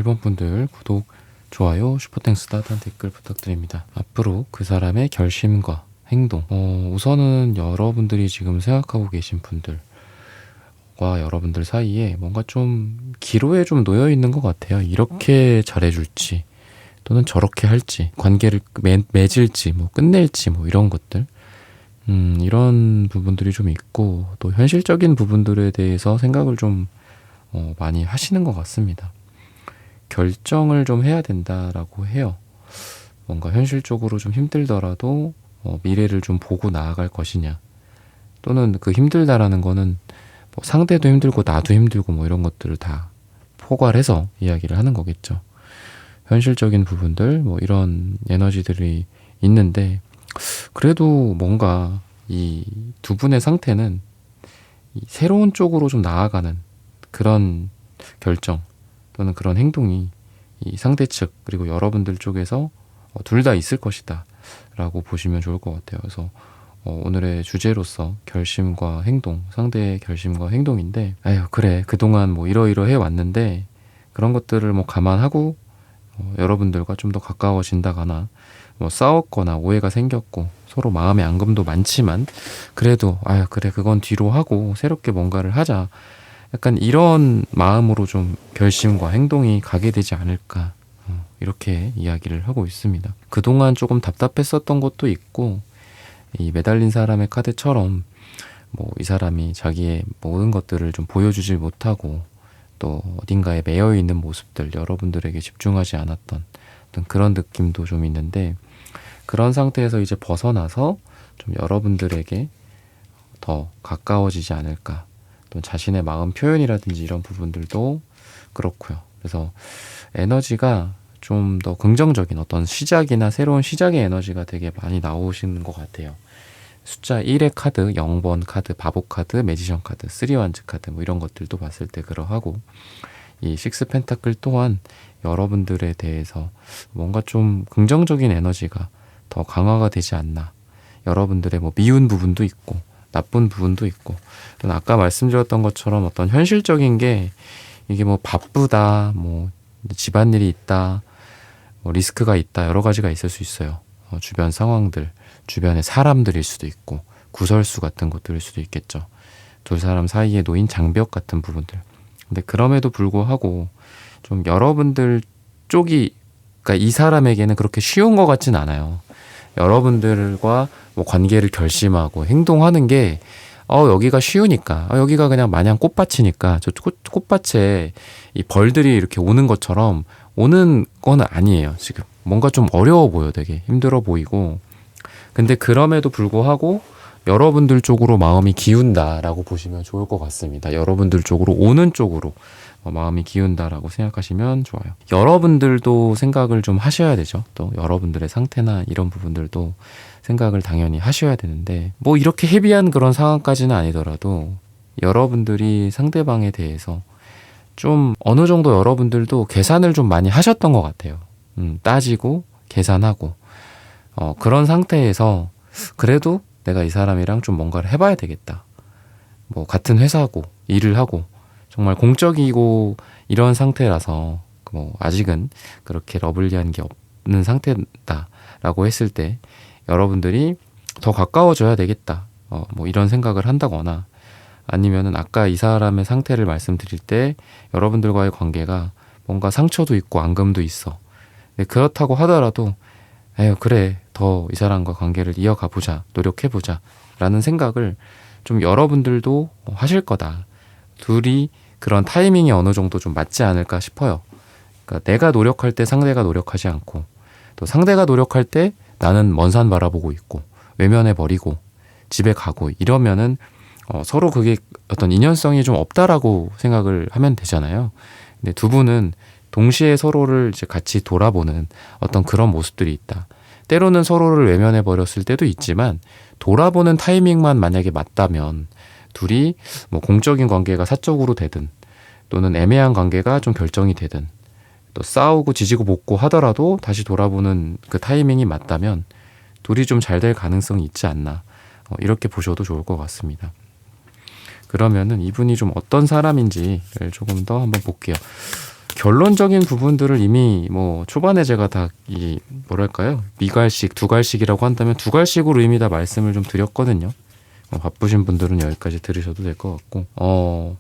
1번 분들 구독, 좋아요, 슈퍼땡스 따뜻한 댓글 부탁드립니다. 앞으로 그 사람의 결심과 행동, 우선은 여러분들이 지금 생각하고 계신 분들과 여러분들 사이에 뭔가 좀 기로에 좀 놓여 있는 것 같아요. 이렇게 잘해줄지 또는 저렇게 할지, 관계를 맺을지 뭐 끝낼지 뭐 이런 것들, 이런 부분들이 좀 있고, 또 현실적인 부분들에 대해서 생각을 좀 많이 하시는 것 같습니다. 결정을 좀 해야 된다라고 해요. 뭔가 현실적으로 좀 힘들더라도 미래를 좀 보고 나아갈 것이냐, 또는 그 힘들다라는 거는 뭐 상대도 힘들고 나도 힘들고 뭐 이런 것들을 다 포괄해서 이야기를 하는 거겠죠. 현실적인 부분들, 뭐 이런 에너지들이 있는데, 그래도 뭔가 이 두 분의 상태는 이 새로운 쪽으로 좀 나아가는 그런 결정 또는 그런 행동이 이 상대 측 그리고 여러분들 쪽에서 둘 다 있을 것이다 라고 보시면 좋을 것 같아요. 그래서 오늘의 주제로서 결심과 행동, 상대의 결심과 행동인데, 아유 그래 그동안 뭐 이러이러해 왔는데 그런 것들을 뭐 감안하고 여러분들과 좀 더 가까워진다거나 뭐 싸웠거나 오해가 생겼고 서로 마음의 앙금도 많지만 그래도 아유 그래 그건 뒤로 하고 새롭게 뭔가를 하자, 약간 이런 마음으로 좀 결심과 행동이 가게 되지 않을까, 이렇게 이야기를 하고 있습니다. 그동안 조금 답답했었던 것도 있고, 이 매달린 사람의 카드처럼 뭐 이 사람이 자기의 모든 것들을 좀 보여주질 못하고 또 어딘가에 매여 있는 모습들, 여러분들에게 집중하지 않았던 어떤 그런 느낌도 좀 있는데, 그런 상태에서 이제 벗어나서 좀 여러분들에게 더 가까워지지 않을까, 또 자신의 마음 표현이라든지 이런 부분들도 그렇고요. 그래서 에너지가 좀 더 긍정적인 어떤 시작이나 새로운 시작의 에너지가 되게 많이 나오시는 것 같아요. 숫자 1의 카드, 0번 카드, 바보 카드, 매지션 카드, 3완즈 카드 뭐 이런 것들도 봤을 때 그러하고, 이 식스 펜타클 또한 여러분들에 대해서 뭔가 좀 긍정적인 에너지가 더 강화가 되지 않나, 여러분들의 뭐 미운 부분도 있고 나쁜 부분도 있고, 또는 아까 말씀드렸던 것처럼 어떤 현실적인 게 이게 뭐 바쁘다, 뭐 집안일이 있다, 뭐 리스크가 있다, 여러 가지가 있을 수 있어요. 주변 상황들, 주변의 사람들일 수도 있고 구설수 같은 것들일 수도 있겠죠. 두 사람 사이에 놓인 장벽 같은 부분들. 근데 그럼에도 불구하고 좀 여러분들 쪽이, 그러니까 이 사람에게는 그렇게 쉬운 것 같진 않아요. 여러분들과 뭐 관계를 결심하고 행동하는 게 여기가 쉬우니까, 여기가 그냥 마냥 꽃밭이니까 저 꽃밭에 이 벌들이 이렇게 오는 것처럼 오는 건 아니에요. 지금 뭔가 좀 어려워 보여, 되게 힘들어 보이고. 근데 그럼에도 불구하고 여러분들 쪽으로 마음이 기운다라고 보시면 좋을 것 같습니다. 여러분들 쪽으로 오는 쪽으로 마음이 기운다라고 생각하시면 좋아요. 여러분들도 생각을 좀 하셔야 되죠. 또 여러분들의 상태나 이런 부분들도 생각을 당연히 하셔야 되는데, 뭐 이렇게 헤비한 그런 상황까지는 아니더라도 여러분들이 상대방에 대해서 좀 어느 정도 여러분들도 계산을 좀 많이 하셨던 것 같아요. 따지고 계산하고 그런 상태에서 그래도 내가 이 사람이랑 좀 뭔가를 해봐야 되겠다, 뭐 같은 회사고 일을 하고 정말 공적이고 이런 상태라서 뭐 아직은 그렇게 러블리한 게 없는 상태다라고 했을 때 여러분들이 더 가까워져야 되겠다, 뭐 이런 생각을 한다거나, 아니면은 아까 이 사람의 상태를 말씀드릴 때 여러분들과의 관계가 뭔가 상처도 있고 앙금도 있어. 그렇다고 하더라도 에휴 그래 더 이 사람과 관계를 이어가 보자, 노력해 보자 라는 생각을 좀 여러분들도 하실 거다. 둘이 그런 타이밍이 어느 정도 좀 맞지 않을까 싶어요. 그러니까 내가 노력할 때 상대가 노력하지 않고, 또 상대가 노력할 때 나는 먼 산 바라보고 있고 외면해 버리고 집에 가고 이러면은 서로 그게 어떤 인연성이 좀 없다라고 생각을 하면 되잖아요. 근데 두 분은 동시에 서로를 이제 같이 돌아보는 어떤 그런 모습들이 있다. 때로는 서로를 외면해 버렸을 때도 있지만 돌아보는 타이밍만 만약에 맞다면 둘이 뭐 공적인 관계가 사적으로 되든 또는 애매한 관계가 좀 결정이 되든 또 싸우고 지지고 볶고 하더라도 다시 돌아보는 그 타이밍이 맞다면 둘이 좀 잘 될 가능성이 있지 않나, 이렇게 보셔도 좋을 것 같습니다. 그러면은 이분이 좀 어떤 사람인지를 조금 더 한번 볼게요. 결론적인 부분들을 이미 뭐 초반에 제가 다 뭐랄까요? 미갈식, 두갈식이라고 한다면 두갈식으로 이미 다 말씀을 좀 드렸거든요. 바쁘신 분들은 여기까지 들으셔도 될 것 같고,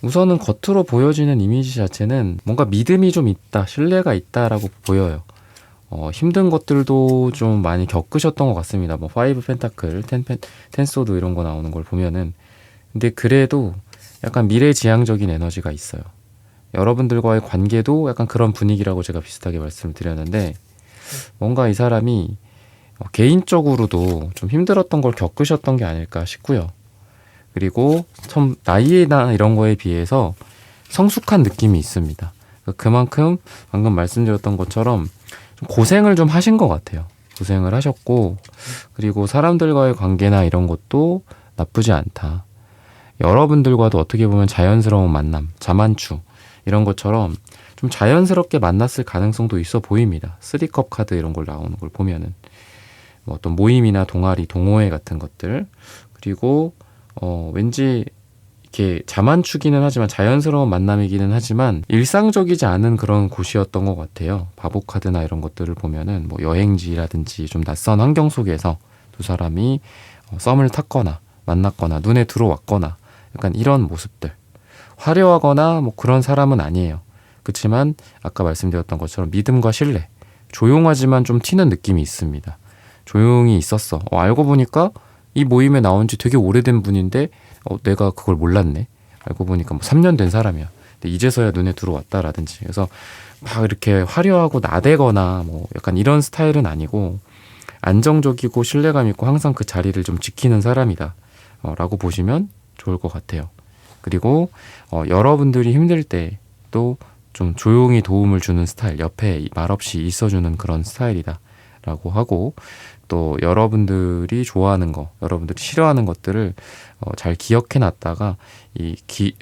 우선은 겉으로 보여지는 이미지 자체는 뭔가 믿음이 좀 있다, 신뢰가 있다라고 보여요. 힘든 것들도 좀 많이 겪으셨던 것 같습니다. 뭐 5 펜타클, 10 소드 이런 거 나오는 걸 보면은. 근데 그래도 약간 미래지향적인 에너지가 있어요. 여러분들과의 관계도 약간 그런 분위기라고 제가 비슷하게 말씀을 드렸는데, 뭔가 이 사람이 개인적으로도 좀 힘들었던 걸 겪으셨던 게 아닐까 싶고요. 그리고 참 나이나 이런 거에 비해서 성숙한 느낌이 있습니다. 그만큼 방금 말씀드렸던 것처럼 좀 고생을 좀 하신 것 같아요. 고생을 하셨고, 그리고 사람들과의 관계나 이런 것도 나쁘지 않다. 여러분들과도 어떻게 보면 자연스러운 만남, 자만추 이런 것처럼 좀 자연스럽게 만났을 가능성도 있어 보입니다. 3컵 카드 이런 걸 나오는 걸 보면은 뭐 어떤 모임이나 동아리, 동호회 같은 것들, 그리고 왠지 이렇게 자만추기는 하지만 자연스러운 만남이기는 하지만 일상적이지 않은 그런 곳이었던 것 같아요. 바보 카드나 이런 것들을 보면은 뭐 여행지라든지 좀 낯선 환경 속에서 두 사람이 썸을 탔거나 만났거나 눈에 들어왔거나 약간 이런 모습들. 화려하거나 뭐 그런 사람은 아니에요. 그렇지만 아까 말씀드렸던 것처럼 믿음과 신뢰, 조용하지만 좀 튀는 느낌이 있습니다. 조용히 있었어. 알고 보니까 이 모임에 나온 지 되게 오래된 분인데 내가 그걸 몰랐네. 알고 보니까 뭐 3년 된 사람이야. 근데 이제서야 눈에 들어왔다라든지. 그래서 막 이렇게 화려하고 나대거나 뭐 약간 이런 스타일은 아니고 안정적이고 신뢰감 있고 항상 그 자리를 좀 지키는 사람이다 라고 보시면 좋을 것 같아요. 그리고 여러분들이 힘들 때도 좀 조용히 도움을 주는 스타일, 옆에 말없이 있어주는 그런 스타일이다 라고 하고, 또 여러분들이 좋아하는 거, 여러분들이 싫어하는 것들을 잘 기억해 놨다가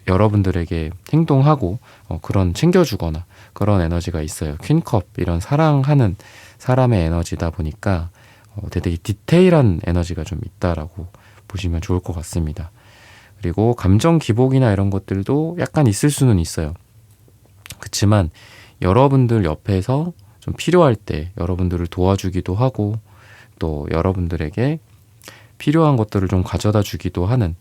여러분들에게 행동하고 그런 챙겨주거나 그런 에너지가 있어요. 퀸컵 이런 사랑하는 사람의 에너지다 보니까 되게 디테일한 에너지가 좀 있다라고 보시면 좋을 것 같습니다. 그리고 감정 기복이나 이런 것들도 약간 있을 수는 있어요. 그렇지만 여러분들 옆에서 좀 필요할 때 여러분들을 도와주기도 하고, 또 여러분들에게 필요한 것들을 좀 가져다 주기도 하는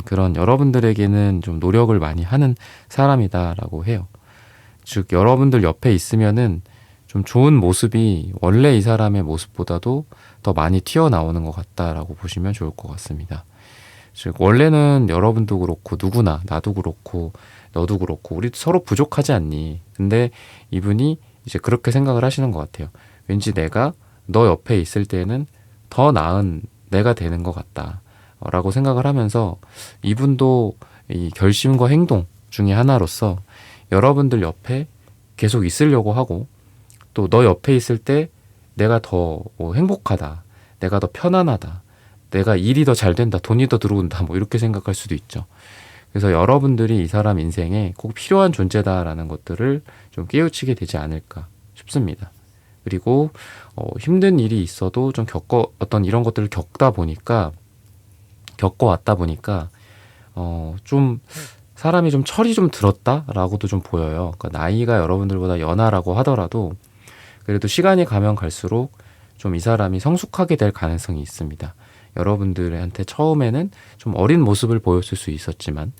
그런, 여러분들에게는 좀 노력을 많이 하는 사람이다라고 해요. 즉 여러분들 옆에 있으면은 좀 좋은 모습이 원래 이 사람의 모습보다도 더 많이 튀어나오는 것 같다라고 보시면 좋을 것 같습니다. 즉 원래는 여러분도 그렇고 누구나, 나도 그렇고 너도 그렇고 우리 서로 부족하지 않니? 근데 이분이 이제 그렇게 생각을 하시는 것 같아요. 왠지 내가 너 옆에 있을 때는 더 나은 내가 되는 것 같다 라고 생각을 하면서, 이분도 이 결심과 행동 중에 하나로서 여러분들 옆에 계속 있으려고 하고, 또 너 옆에 있을 때 내가 더 행복하다, 내가 더 편안하다, 내가 일이 더 잘 된다, 돈이 더 들어온다, 뭐 이렇게 생각할 수도 있죠. 그래서 여러분들이 이 사람 인생에 꼭 필요한 존재다라는 것들을 좀 깨우치게 되지 않을까 싶습니다. 그리고 힘든 일이 있어도 좀 어떤 이런 것들을 겪어왔다 보니까 좀 사람이 좀 철이 좀 들었다라고도 좀 보여요. 그러니까 나이가 여러분들보다 연하라고 하더라도 그래도 시간이 가면 갈수록 좀 이 사람이 성숙하게 될 가능성이 있습니다. 여러분들한테 처음에는 좀 어린 모습을 보였을 수 있었지만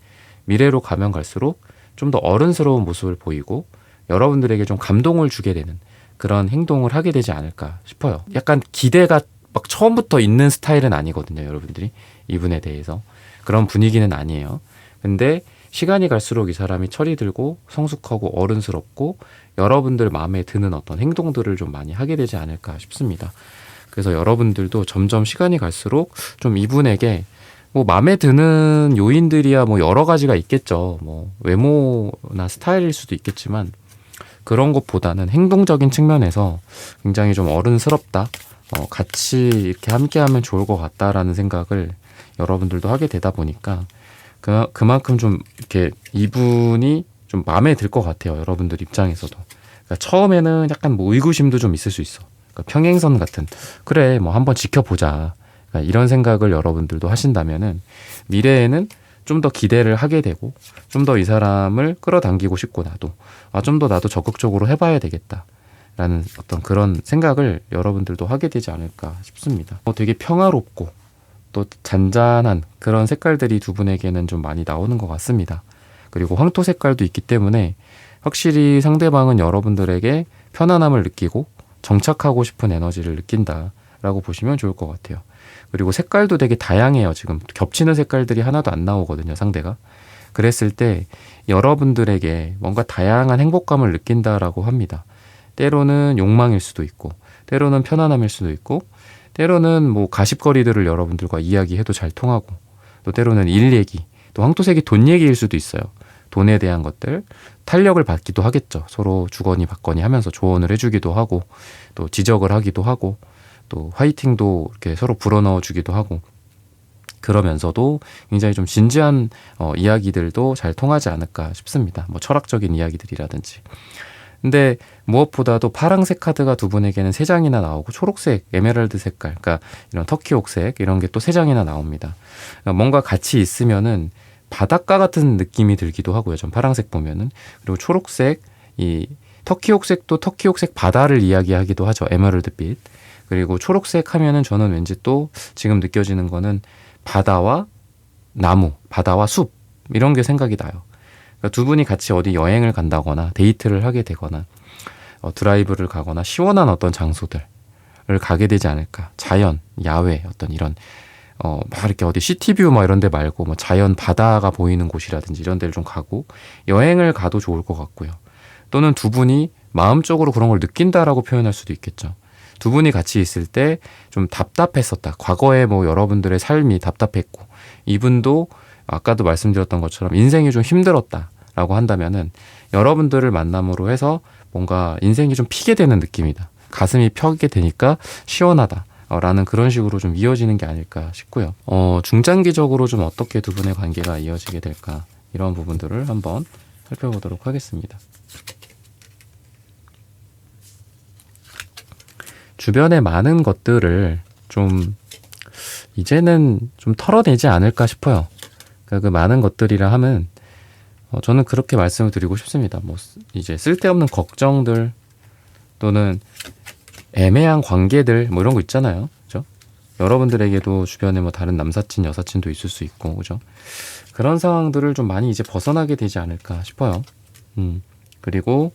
미래로 가면 갈수록 좀 더 어른스러운 모습을 보이고 여러분들에게 좀 감동을 주게 되는 그런 행동을 하게 되지 않을까 싶어요. 약간 기대가 막 처음부터 있는 스타일은 아니거든요, 여러분들이. 이분에 대해서. 그런 분위기는 아니에요. 근데 시간이 갈수록 이 사람이 철이 들고 성숙하고 어른스럽고 여러분들 마음에 드는 어떤 행동들을 좀 많이 하게 되지 않을까 싶습니다. 그래서 여러분들도 점점 시간이 갈수록 좀 이분에게 뭐 마음에 드는 요인들이야 뭐 여러 가지가 있겠죠. 뭐 외모나 스타일일 수도 있겠지만 그런 것보다는 행동적인 측면에서 굉장히 좀 어른스럽다, 같이 이렇게 함께하면 좋을 것 같다라는 생각을 여러분들도 하게 되다 보니까 그만큼 좀 이렇게 이분이 좀 마음에 들 것 같아요. 여러분들 입장에서도. 그러니까 처음에는 약간 뭐 의구심도 좀 있을 수 있어. 그러니까 평행선 같은, 그래 뭐 한번 지켜보자, 그러니까 이런 생각을 여러분들도 하신다면은 미래에는 좀 더 기대를 하게 되고 좀 더 이 사람을 끌어당기고 싶고 나도 좀 더 나도 적극적으로 해봐야 되겠다 라는 어떤 그런 생각을 여러분들도 하게 되지 않을까 싶습니다. 되게 평화롭고 또 잔잔한 그런 색깔들이 두 분에게는 좀 많이 나오는 것 같습니다. 그리고 황토 색깔도 있기 때문에 확실히 상대방은 여러분들에게 편안함을 느끼고 정착하고 싶은 에너지를 느낀다라고 보시면 좋을 것 같아요. 그리고 색깔도 되게 다양해요. 지금 겹치는 색깔들이 하나도 안 나오거든요, 상대가. 그랬을 때 여러분들에게 뭔가 다양한 행복감을 느낀다라고 합니다. 때로는 욕망일 수도 있고, 때로는 편안함일 수도 있고, 때로는 뭐 가십거리들을 여러분들과 이야기해도 잘 통하고, 또 때로는 일 얘기, 또 황토색이 돈 얘기일 수도 있어요. 돈에 대한 것들, 탄력을 받기도 하겠죠. 서로 주거니 받거니 하면서 조언을 해주기도 하고, 또 지적을 하기도 하고, 또 화이팅도 이렇게 서로 불어넣어 주기도 하고, 그러면서도 굉장히 좀 진지한 이야기들도 잘 통하지 않을까 싶습니다. 뭐 철학적인 이야기들이라든지. 근데 무엇보다도 파랑색 카드가 두 분에게는 3장이나 나오고 초록색, 에메랄드 색깔, 그러니까 이런 터키 옥색 이런 게 또 3장이나 나옵니다. 그러니까 뭔가 같이 있으면은 바닷가 같은 느낌이 들기도 하고요. 전 파랑색 보면은. 그리고 초록색, 이 터키 옥색도 터키 옥색 바다를 이야기하기도 하죠. 에메랄드빛. 그리고 초록색 하면은 저는 왠지 또 지금 느껴지는 거는 바다와 나무, 바다와 숲 이런 게 생각이 나요. 그러니까 두 분이 같이 어디 여행을 간다거나 데이트를 하게 되거나 드라이브를 가거나 시원한 어떤 장소들을 가게 되지 않을까. 자연, 야외 어떤 이런 막 이렇게 어디 시티뷰 뭐 이런 데 말고 뭐 자연 바다가 보이는 곳이라든지 이런 데를 좀 가고 여행을 가도 좋을 것 같고요. 또는 두 분이 마음적으로 그런 걸 느낀다라고 표현할 수도 있겠죠. 두 분이 같이 있을 때 좀 답답했었다. 과거에 뭐 여러분들의 삶이 답답했고 이분도 아까도 말씀드렸던 것처럼 인생이 좀 힘들었다라고 한다면은 여러분들을 만남으로 해서 뭔가 인생이 좀 피게 되는 느낌이다. 가슴이 펴게 되니까 시원하다. 라는 그런 식으로 좀 이어지는 게 아닐까 싶고요. 중장기적으로 좀 어떻게 두 분의 관계가 이어지게 될까 이런 부분들을 한번 살펴보도록 하겠습니다. 주변의 많은 것들을 좀 이제는 좀 털어내지 않을까 싶어요. 그러니까 그 많은 것들이라 하면 저는 그렇게 말씀을 드리고 싶습니다. 뭐 이제 쓸데없는 걱정들 또는 애매한 관계들 뭐 이런 거 있잖아요. 그죠? 여러분들에게도 주변에 뭐 다른 남사친, 여사친도 있을 수 있고, 그죠? 그런 상황들을 좀 많이 이제 벗어나게 되지 않을까 싶어요. 그리고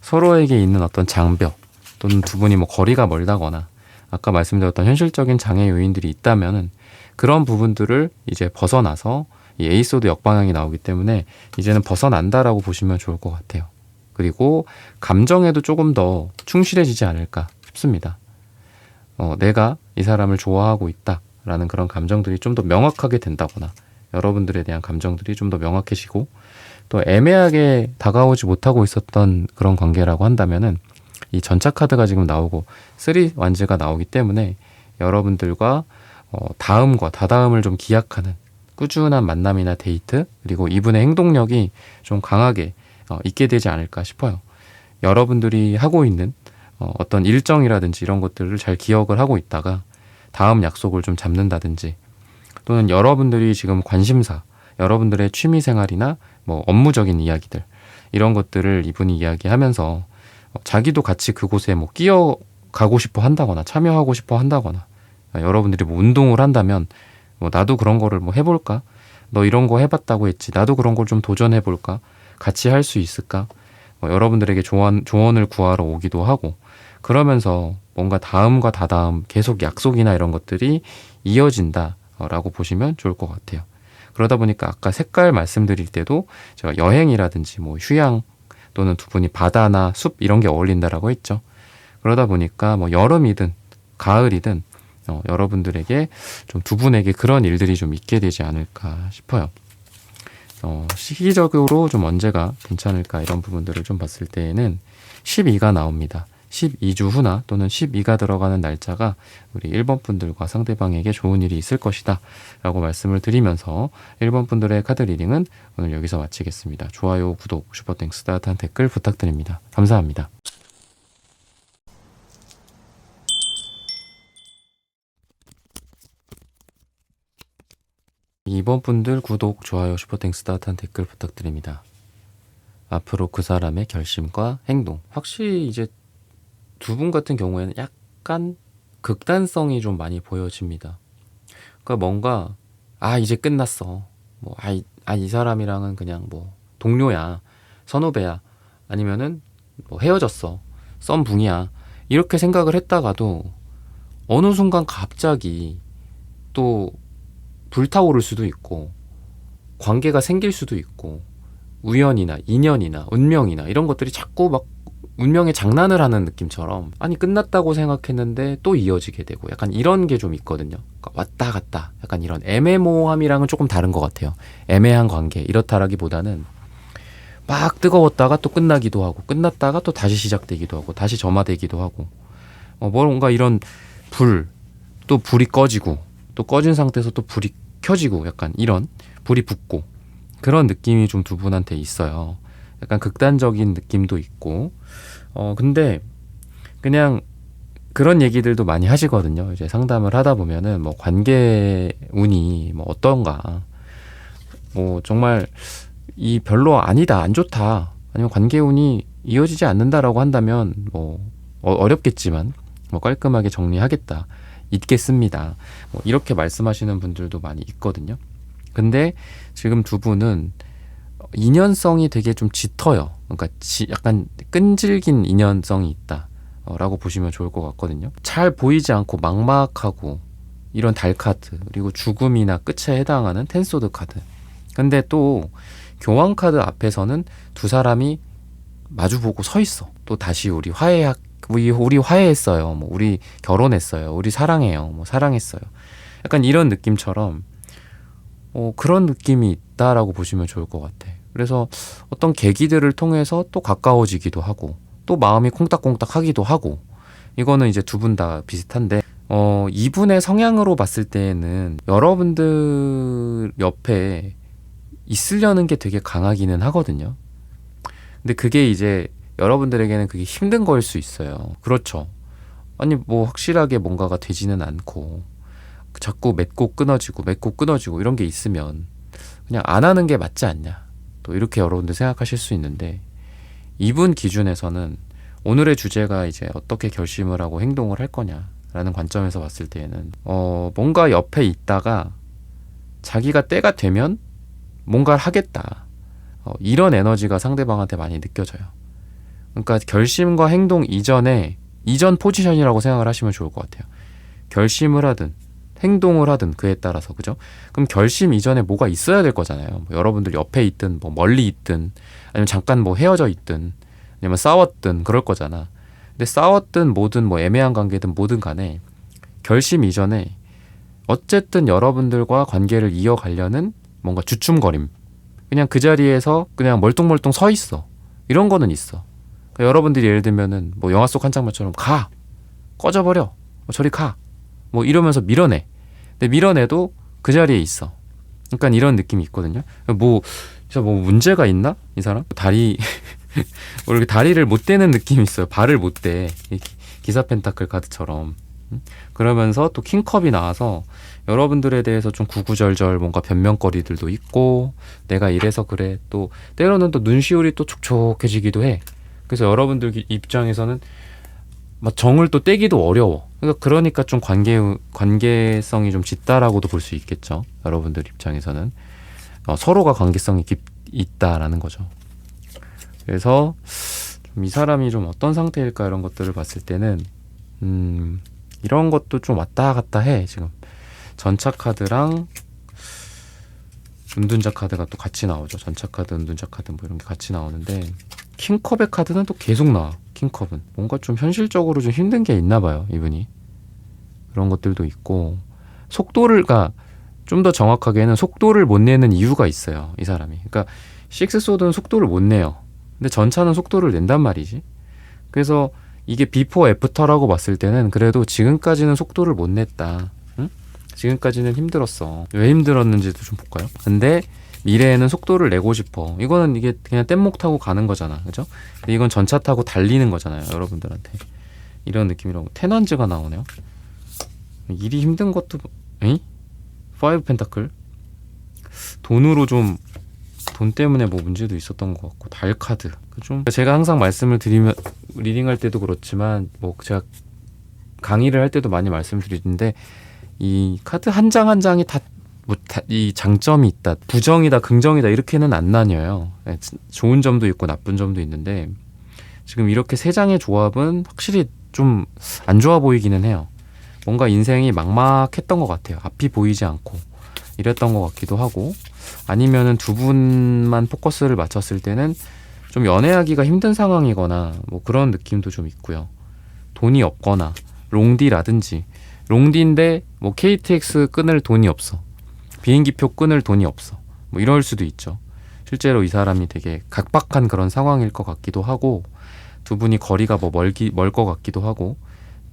서로에게 있는 어떤 장벽 또는 두 분이 뭐 거리가 멀다거나 아까 말씀드렸던 현실적인 장애 요인들이 있다면은 그런 부분들을 이제 벗어나서 이 에이소드 역방향이 나오기 때문에 이제는 벗어난다라고 보시면 좋을 것 같아요. 그리고 감정에도 조금 더 충실해지지 않을까 싶습니다. 내가 이 사람을 좋아하고 있다라는 그런 감정들이 좀 더 명확하게 된다거나 여러분들에 대한 감정들이 좀 더 명확해지고 또 애매하게 다가오지 못하고 있었던 그런 관계라고 한다면은 이 전차 카드가 지금 나오고 3 완즈가 나오기 때문에 여러분들과 다음과 다다음을 좀 기약하는 꾸준한 만남이나 데이트 그리고 이분의 행동력이 좀 강하게 있게 되지 않을까 싶어요. 여러분들이 하고 있는 어떤 일정이라든지 이런 것들을 잘 기억을 하고 있다가 다음 약속을 좀 잡는다든지 또는 여러분들이 지금 관심사, 여러분들의 취미생활이나 뭐 업무적인 이야기들 이런 것들을 이분이 이야기하면서 자기도 같이 그곳에 뭐 끼어가고 싶어 한다거나 참여하고 싶어 한다거나 여러분들이 뭐 운동을 한다면 뭐 나도 그런 거를 뭐 해볼까? 너 이런 거 해봤다고 했지. 나도 그런 걸 좀 도전해볼까? 같이 할 수 있을까? 여러분들에게 조언을 구하러 오기도 하고 그러면서 뭔가 다음과 다다음 계속 약속이나 이런 것들이 이어진다라고 보시면 좋을 것 같아요. 그러다 보니까 아까 색깔 말씀드릴 때도 제가 여행이라든지 뭐 휴양 또는 두 분이 바다나 숲 이런 게 어울린다라고 했죠. 그러다 보니까 뭐 여름이든 가을이든 여러분들에게 좀 두 분에게 그런 일들이 좀 있게 되지 않을까 싶어요. 시기적으로 좀 언제가 괜찮을까 이런 부분들을 좀 봤을 때에는 12가 나옵니다. 12주 후나 또는 12가 들어가는 날짜가 우리 1번 분들과 상대방에게 좋은 일이 있을 것이다 라고 말씀을 드리면서 1번 분들의 카드 리딩은 오늘 여기서 마치겠습니다. 좋아요, 구독, 슈퍼땡스, 따뜻한 댓글 부탁드립니다. 감사합니다. 이번 분들 구독, 좋아요, 슈퍼땡스 따뜻한 댓글 부탁드립니다. 앞으로 그 사람의 결심과 행동. 확실히 이제 두 분 같은 경우에는 약간 극단성이 좀 많이 보여집니다. 그러니까 뭔가 이제 끝났어. 뭐 이 사람이랑은 그냥 뭐 동료야, 선후배야, 아니면은 뭐 헤어졌어, 썸붕이야, 이렇게 생각을 했다가도 어느 순간 갑자기 또 불타오를 수도 있고 관계가 생길 수도 있고 우연이나 인연이나 운명이나 이런 것들이 자꾸 막 운명의 장난을 하는 느낌처럼 끝났다고 생각했는데 또 이어지게 되고 약간 이런 게 좀 있거든요. 그러니까 왔다 갔다 약간 이런 애매모호함이랑은 조금 다른 것 같아요. 애매한 관계 이렇다라기보다는 막 뜨거웠다가 또 끝나기도 하고 끝났다가 또 다시 시작되기도 하고 다시 점화되기도 하고 뭔가 이런 또 불이 꺼지고 또 꺼진 상태에서 또 불이 켜지고 약간 이런 불이 붙고 그런 느낌이 좀 두 분한테 있어요. 약간 극단적인 느낌도 있고 근데 그냥 그런 얘기들도 많이 하시거든요. 이제 상담을 하다 보면은 뭐 관계 운이 뭐 어떤가, 뭐 정말 이 별로 아니다, 안 좋다, 아니면 관계 운이 이어지지 않는다라고 한다면 뭐 어렵겠지만 뭐 깔끔하게 정리하겠다, 있겠습니다, 뭐 이렇게 말씀하시는 분들도 많이 있거든요. 근데 지금 두 분은 인연성이 되게 좀 짙어요. 그러니까 약간 끈질긴 인연성이 있다 라고 보시면 좋을 것 같거든요. 잘 보이지 않고 막막하고 이런 달카드, 그리고 죽음이나 끝에 해당하는 텐소드 카드. 근데 또 교황 카드 앞에서는 두 사람이 마주보고 서 있어. 또 다시 우리 화해했어요, 뭐 우리 결혼했어요, 우리 사랑해요, 뭐 사랑했어요, 약간 이런 느낌처럼 그런 느낌이 있다라고 보시면 좋을 것 같아. 그래서 어떤 계기들을 통해서 또 가까워지기도 하고 또 마음이 콩닥콩닥 하기도 하고, 이거는 이제 두 분 다 비슷한데 이분의 성향으로 봤을 때에는 여러분들 옆에 있으려는 게 되게 강하기는 하거든요. 근데 그게 이제 여러분들에게는 그게 힘든 거일 수 있어요. 그렇죠. 아니 뭐 확실하게 뭔가가 되지는 않고 자꾸 맺고 끊어지고 이런 게 있으면 그냥 안 하는 게 맞지 않냐, 또 이렇게 여러분들 생각하실 수 있는데, 이분 기준에서는 오늘의 주제가 이제 어떻게 결심을 하고 행동을 할 거냐라는 관점에서 봤을 때에는 뭔가 옆에 있다가 자기가 때가 되면 뭔가를 하겠다, 이런 에너지가 상대방한테 많이 느껴져요. 그러니까 결심과 행동 이전 포지션이라고 생각을 하시면 좋을 것 같아요. 결심을 하든 행동을 하든 그에 따라서, 그죠? 그럼 결심 이전에 뭐가 있어야 될 거잖아요. 뭐 여러분들 옆에 있든 뭐 멀리 있든 아니면 잠깐 뭐 헤어져 있든 아니면 싸웠든 그럴 거잖아. 근데 싸웠든 뭐든 뭐 애매한 관계든 뭐든 간에 결심 이전에 어쨌든 여러분들과 관계를 이어가려는 뭔가 주춤거림, 그냥 그 자리에서 그냥 멀뚱멀뚱 서 있어, 이런 거는 있어. 그러니까 여러분들이 예를 들면은 뭐 영화 속 한 장면처럼 꺼져버려, 저리 가, 뭐 이러면서 밀어내. 근데 밀어내도 그 자리에 있어. 그러니까 이런 느낌이 있거든요. 진짜 뭐 문제가 있나? 이 사람? 뭐 이렇게 다리를 못 대는 느낌이 있어요. 발을 못 대. 기사 펜타클 카드처럼. 그러면서 또 킹컵이 나와서 여러분들에 대해서 좀 구구절절 뭔가 변명거리들도 있고, 내가 이래서 그래. 또 때로는 또 눈시울이 또 촉촉해지기도 해. 그래서 여러분들 입장에서는 막 정을 또 떼기도 어려워. 그러니까 좀 관계성이 좀 짙다라고도 볼 수 있겠죠. 여러분들 입장에서는 서로가 관계성이 있다라는 거죠. 그래서 좀 이 사람이 좀 어떤 상태일까, 이런 것들을 봤을 때는 이런 것도 좀 왔다 갔다 해. 지금 전차 카드랑 은둔자 카드가 또 같이 나오죠. 전차 카드, 은둔자 카드 뭐 이런 게 같이 나오는데, 킹컵의 카드는 또 계속 나와. 킹컵은 뭔가 좀 현실적으로 좀 힘든 게 있나 봐요, 이분이. 그런 것들도 있고, 좀 더 정확하게는 속도를 못 내는 이유가 있어요, 이 사람이. 그러니까 식스소드는 속도를 못 내요. 근데 전차는 속도를 낸단 말이지. 그래서 이게 비포 애프터라고 봤을 때는 그래도 지금까지는 속도를 못 냈다. 응? 지금까지는 힘들었어. 왜 힘들었는지도 좀 볼까요? 근데 미래에는 속도를 내고 싶어. 이거는 이게 그냥 뗏목 타고 가는 거잖아, 그죠? 근데 이건 전차 타고 달리는 거잖아요, 여러분들한테. 이런 느낌이라고. 테넌즈가 나오네요. 일이 힘든 것도, 에이? 5 펜타클. 돈으로 좀 돈 때문에 뭐 문제도 있었던 것 같고 달 카드 좀 제가 항상 말씀을 드리면 리딩할 때도 그렇지만 뭐 제가 강의를 할 때도 많이 말씀을 드리는데 이 카드 한 장 한 장이 다 뭐 이 장점이 있다, 부정이다, 긍정이다 이렇게는 안 나뉘어요. 좋은 점도 있고 나쁜 점도 있는데 지금 이렇게 세 장의 조합은 확실히 좀 안 좋아 보이기는 해요. 뭔가 인생이 막막했던 것 같아요. 앞이 보이지 않고 이랬던 것 같기도 하고 아니면은 두 분만 포커스를 맞췄을 때는 좀 연애하기가 힘든 상황이거나 뭐 그런 느낌도 좀 있고요. 돈이 없거나 롱디라든지 롱디인데 뭐 KTX 끊을 돈이 없어. 비행기표 끊을 돈이 없어. 뭐 이럴 수도 있죠. 실제로 이 사람이 되게 각박한 그런 상황일 것 같기도 하고 두 분이 거리가 뭐 멀 것 같기도 하고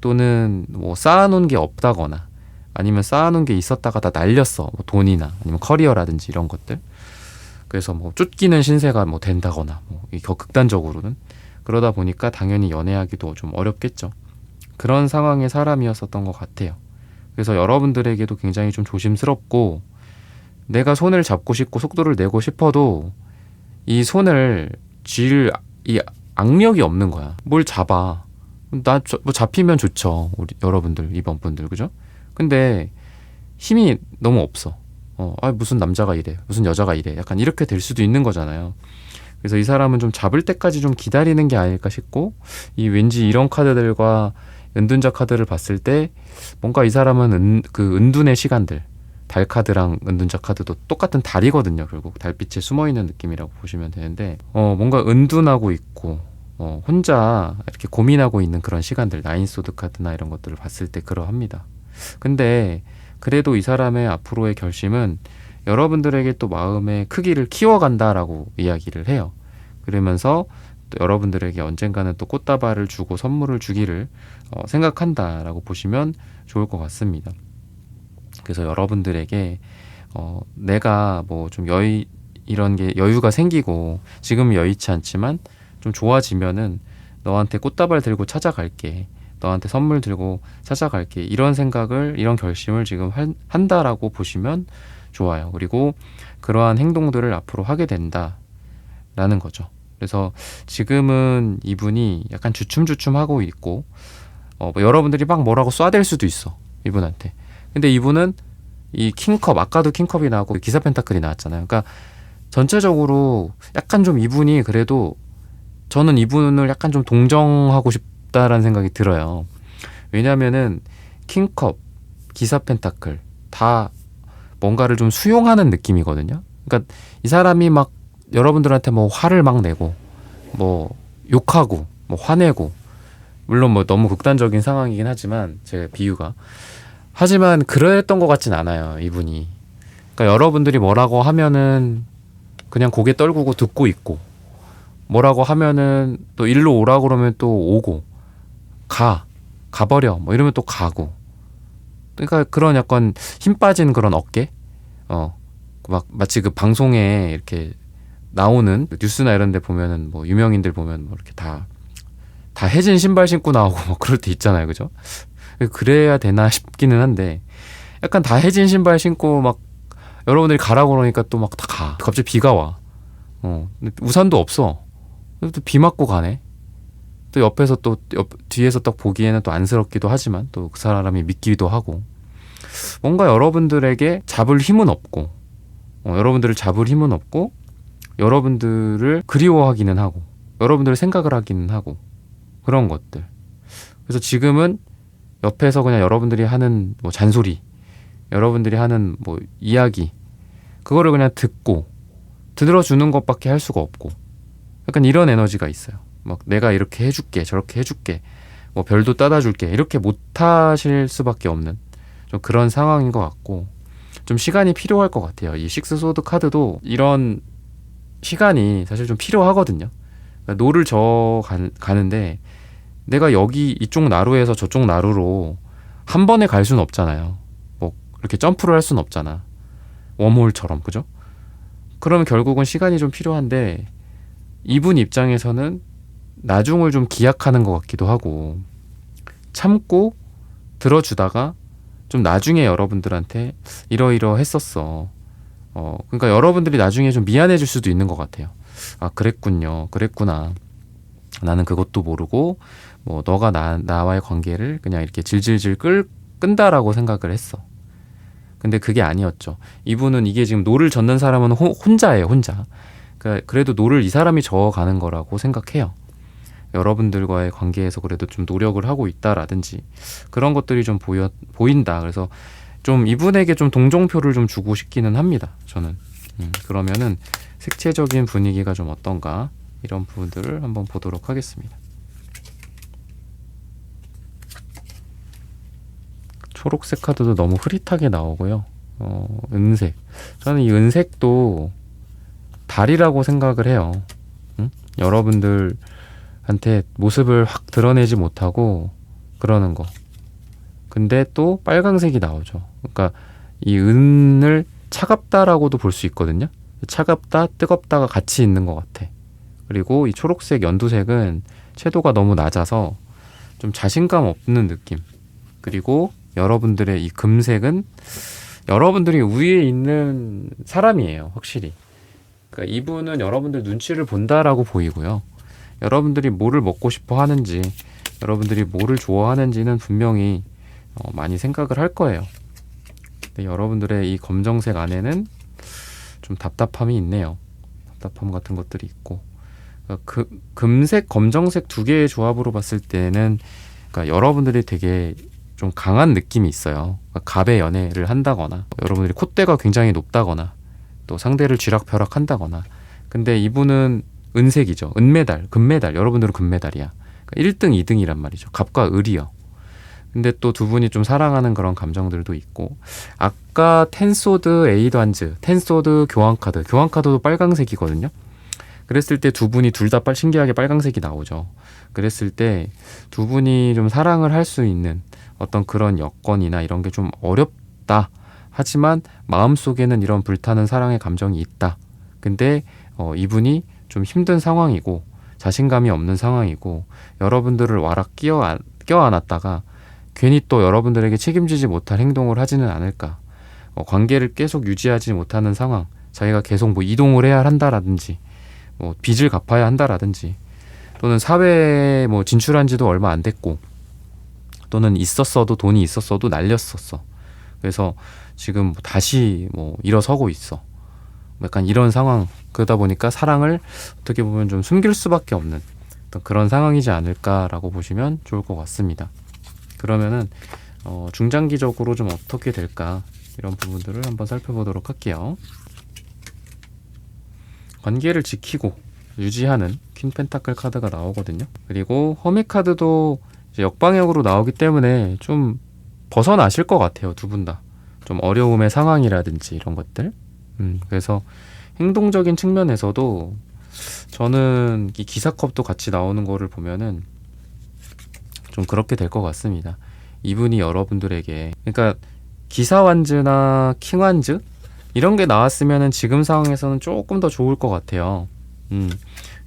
또는 뭐 쌓아놓은 게 없다거나 아니면 쌓아놓은 게 있었다가 다 날렸어. 뭐 돈이나 아니면 커리어라든지 이런 것들. 그래서 뭐 쫓기는 신세가 뭐 된다거나 뭐 더 극단적으로는 그러다 보니까 당연히 연애하기도 좀 어렵겠죠. 그런 상황의 사람이었었던 것 같아요. 그래서 여러분들에게도 굉장히 좀 조심스럽고 내가 손을 잡고 싶고 속도를 내고 싶어도 이 손을 쥘 이 악력이 없는 거야. 뭘 잡아. 뭐 잡히면 좋죠. 우리 여러분들, 이번 분들, 그죠? 근데 힘이 너무 없어. 무슨 남자가 이래. 무슨 여자가 이래. 약간 이렇게 될 수도 있는 거잖아요. 그래서 이 사람은 좀 잡을 때까지 좀 기다리는 게 아닐까 싶고, 이 왠지 이런 카드들과 은둔자 카드를 봤을 때, 뭔가 이 사람은 그 은둔의 시간들, 달 카드랑 은둔자 카드도 똑같은 달이거든요. 결국 달빛에 숨어있는 느낌이라고 보시면 되는데, 뭔가 은둔하고 있고, 혼자 이렇게 고민하고 있는 그런 시간들, 나인소드 카드나 이런 것들을 봤을 때 그러합니다. 근데 그래도 이 사람의 앞으로의 결심은 여러분들에게 또 마음의 크기를 키워간다라고 이야기를 해요. 그러면서 또 여러분들에게 언젠가는 또 꽃다발을 주고 선물을 주기를 생각한다라고 보시면 좋을 것 같습니다. 그래서 여러분들에게 내가 뭐 좀 이런 게 여유가 생기고 지금 여의치 않지만 좀 좋아지면은 너한테 꽃다발 들고 찾아갈게. 너한테 선물 들고 찾아갈게. 이런 생각을, 이런 결심을 지금 한다라고 보시면 좋아요. 그리고 그러한 행동들을 앞으로 하게 된다라는 거죠. 그래서 지금은 이분이 약간 주춤주춤하고 있고 뭐 여러분들이 막 뭐라고 쏴댈 수도 있어. 이분한테. 근데 이분은 이 킹컵, 아까도 킹컵이 나오고 기사 펜타클이 나왔잖아요. 그러니까 전체적으로 약간 좀 이분이 그래도 저는 이분을 약간 좀 동정하고 싶다라는 생각이 들어요. 왜냐면은 킹컵, 기사 펜타클 다 뭔가를 좀 수용하는 느낌이거든요. 그러니까 이 사람이 막 여러분들한테 뭐 화를 막 내고 뭐 욕하고 뭐 화내고 물론 뭐 너무 극단적인 상황이긴 하지만 제 비유가 하지만 그랬던 것 같진 않아요. 이분이. 그러니까 여러분들이 뭐라고 하면은 그냥 고개 떨구고 듣고 있고 뭐라고 하면은 또 일로 오라고 그러면 또 오고 가버려 뭐 이러면 또 가고 그러니까 그런 약간 힘 빠진 그런 어깨 막 마치 그 방송에 이렇게 나오는 뉴스나 이런 데 보면은 뭐 유명인들 보면 뭐 이렇게 다 해진 신발 신고 나오고 뭐 그럴 때 있잖아요. 그죠? 그래야 되나 싶기는 한데 약간 다 해진 신발 신고 막 여러분들이 가라고 그러니까 또 막 다 가. 갑자기 비가 와. 근데 우산도 없어. 또 비 맞고 가네. 또 옆에서 또 뒤에서 딱 보기에는 또 안쓰럽기도 하지만 또 그 사람이 믿기도 하고 뭔가 여러분들에게 잡을 힘은 없고 여러분들을 잡을 힘은 없고 여러분들을 그리워하기는 하고 여러분들을 생각을 하기는 하고 그런 것들. 그래서 지금은 옆에서 그냥 여러분들이 하는 뭐 잔소리, 여러분들이 하는 뭐 이야기 그거를 그냥 듣고 들어주는 것밖에 할 수가 없고 약간 이런 에너지가 있어요. 막 내가 이렇게 해줄게 저렇게 해줄게 뭐 별도 따다 줄게 이렇게 못하실 수밖에 없는 좀 그런 상황인 것 같고 좀 시간이 필요할 것 같아요. 이 식스 소드 카드도 이런 시간이 사실 좀 필요하거든요. 그러니까 노를 가는데 내가 여기 이쪽 나루에서 저쪽 나루로 한 번에 갈 수는 없잖아요. 뭐 이렇게 점프를 할 수는 없잖아. 웜홀처럼 그죠? 그러면 결국은 시간이 좀 필요한데 이분 입장에서는 나중을 좀 기약하는 것 같기도 하고 참고 들어주다가 좀 나중에 여러분들한테 이러이러 했었어. 그러니까 여러분들이 나중에 좀 미안해질 수도 있는 것 같아요. 아, 그랬군요. 그랬구나. 나는 그것도 모르고 뭐 너가 나와의 관계를 그냥 이렇게 질질질 끈다라고 생각을 했어. 근데 그게 아니었죠. 이분은 이게 지금 노를 젓는 사람은 혼자예요, 혼자. 그러니까 그래도 노를 이 사람이 저어가는 거라고 생각해요. 여러분들과의 관계에서 그래도 좀 노력을 하고 있다라든지 그런 것들이 좀 보인다. 그래서 좀 이분에게 좀 동정표를 좀 주고 싶기는 합니다. 저는. 그러면은 색채적인 분위기가 좀 어떤가 이런 부분들을 한번 보도록 하겠습니다. 초록색 카드도 너무 흐릿하게 나오고요. 은색. 저는 이 은색도 달이라고 생각을 해요. 여러분들한테 모습을 확 드러내지 못하고 그러는 거. 근데 또 빨강색이 나오죠. 그러니까 이 은을 차갑다라고도 볼 수 있거든요. 차갑다, 뜨겁다가 같이 있는 것 같아. 그리고 이 초록색, 연두색은 채도가 너무 낮아서 좀 자신감 없는 느낌. 그리고 여러분들의 이 금색은 여러분들이 위에 있는 사람이에요. 확실히. 그러니까 이분은 여러분들 눈치를 본다라고 보이고요. 여러분들이 뭐를 먹고 싶어 하는지, 여러분들이 뭐를 좋아하는지는 분명히 많이 생각을 할 거예요. 근데 여러분들의 이 검정색 안에는 좀 답답함이 있네요. 답답함 같은 것들이 있고. 그러니까 금색, 검정색 두 개의 조합으로 봤을 때는 그러니까 여러분들이 되게 좀 강한 느낌이 있어요. 그러니까 갑의 연애를 한다거나 여러분들이 콧대가 굉장히 높다거나 또 상대를 쥐락펴락 한다거나. 근데 이분은 은색이죠. 은메달, 금메달. 여러분들은 금메달이야. 그러니까 1등, 2등이란 말이죠. 갑과 을이요. 근데 또 두 분이 좀 사랑하는 그런 감정들도 있고, 아까 텐소드 에이드환즈, 텐소드 교환카드도 빨강색이거든요. 그랬을 때 두 분이 둘 다 신기하게 빨강색이 나오죠. 그랬을 때 두 분이 좀 사랑을 할 수 있는 어떤 그런 여건이나 이런 게 좀 어렵다. 하지만 마음속에는 이런 불타는 사랑의 감정이 있다. 근데 이분이 좀 힘든 상황이고 자신감이 없는 상황이고 여러분들을 와락 껴안았다가 괜히 또 여러분들에게 책임지지 못할 행동을 하지는 않을까. 관계를 계속 유지하지 못하는 상황, 자기가 계속 뭐 이동을 해야 한다라든지 뭐 빚을 갚아야 한다라든지 또는 사회에 뭐 진출한 지도 얼마 안 됐고 또는 돈이 있었어도 날렸었어. 그래서 지금 다시 뭐 일어서고 있어. 약간 이런 상황. 그러다 보니까 사랑을 어떻게 보면 좀 숨길 수밖에 없는 어떤 그런 상황이지 않을까라고 보시면 좋을 것 같습니다. 그러면은 중장기적으로 좀 어떻게 될까 이런 부분들을 한번 살펴보도록 할게요. 관계를 지키고 유지하는 퀸 펜타클 카드가 나오거든요. 그리고 허밋 카드도 이제 역방향으로 나오기 때문에 좀 벗어나실 것 같아요. 두 분 다. 좀 어려움의 상황이라든지 이런 것들. 그래서 행동적인 측면에서도 저는 이 기사컵도 같이 나오는 거를 보면은 좀 그렇게 될 것 같습니다. 이분이 여러분들에게, 그러니까 기사완즈나 킹완즈 이런 게 나왔으면은 지금 상황에서는 조금 더 좋을 것 같아요.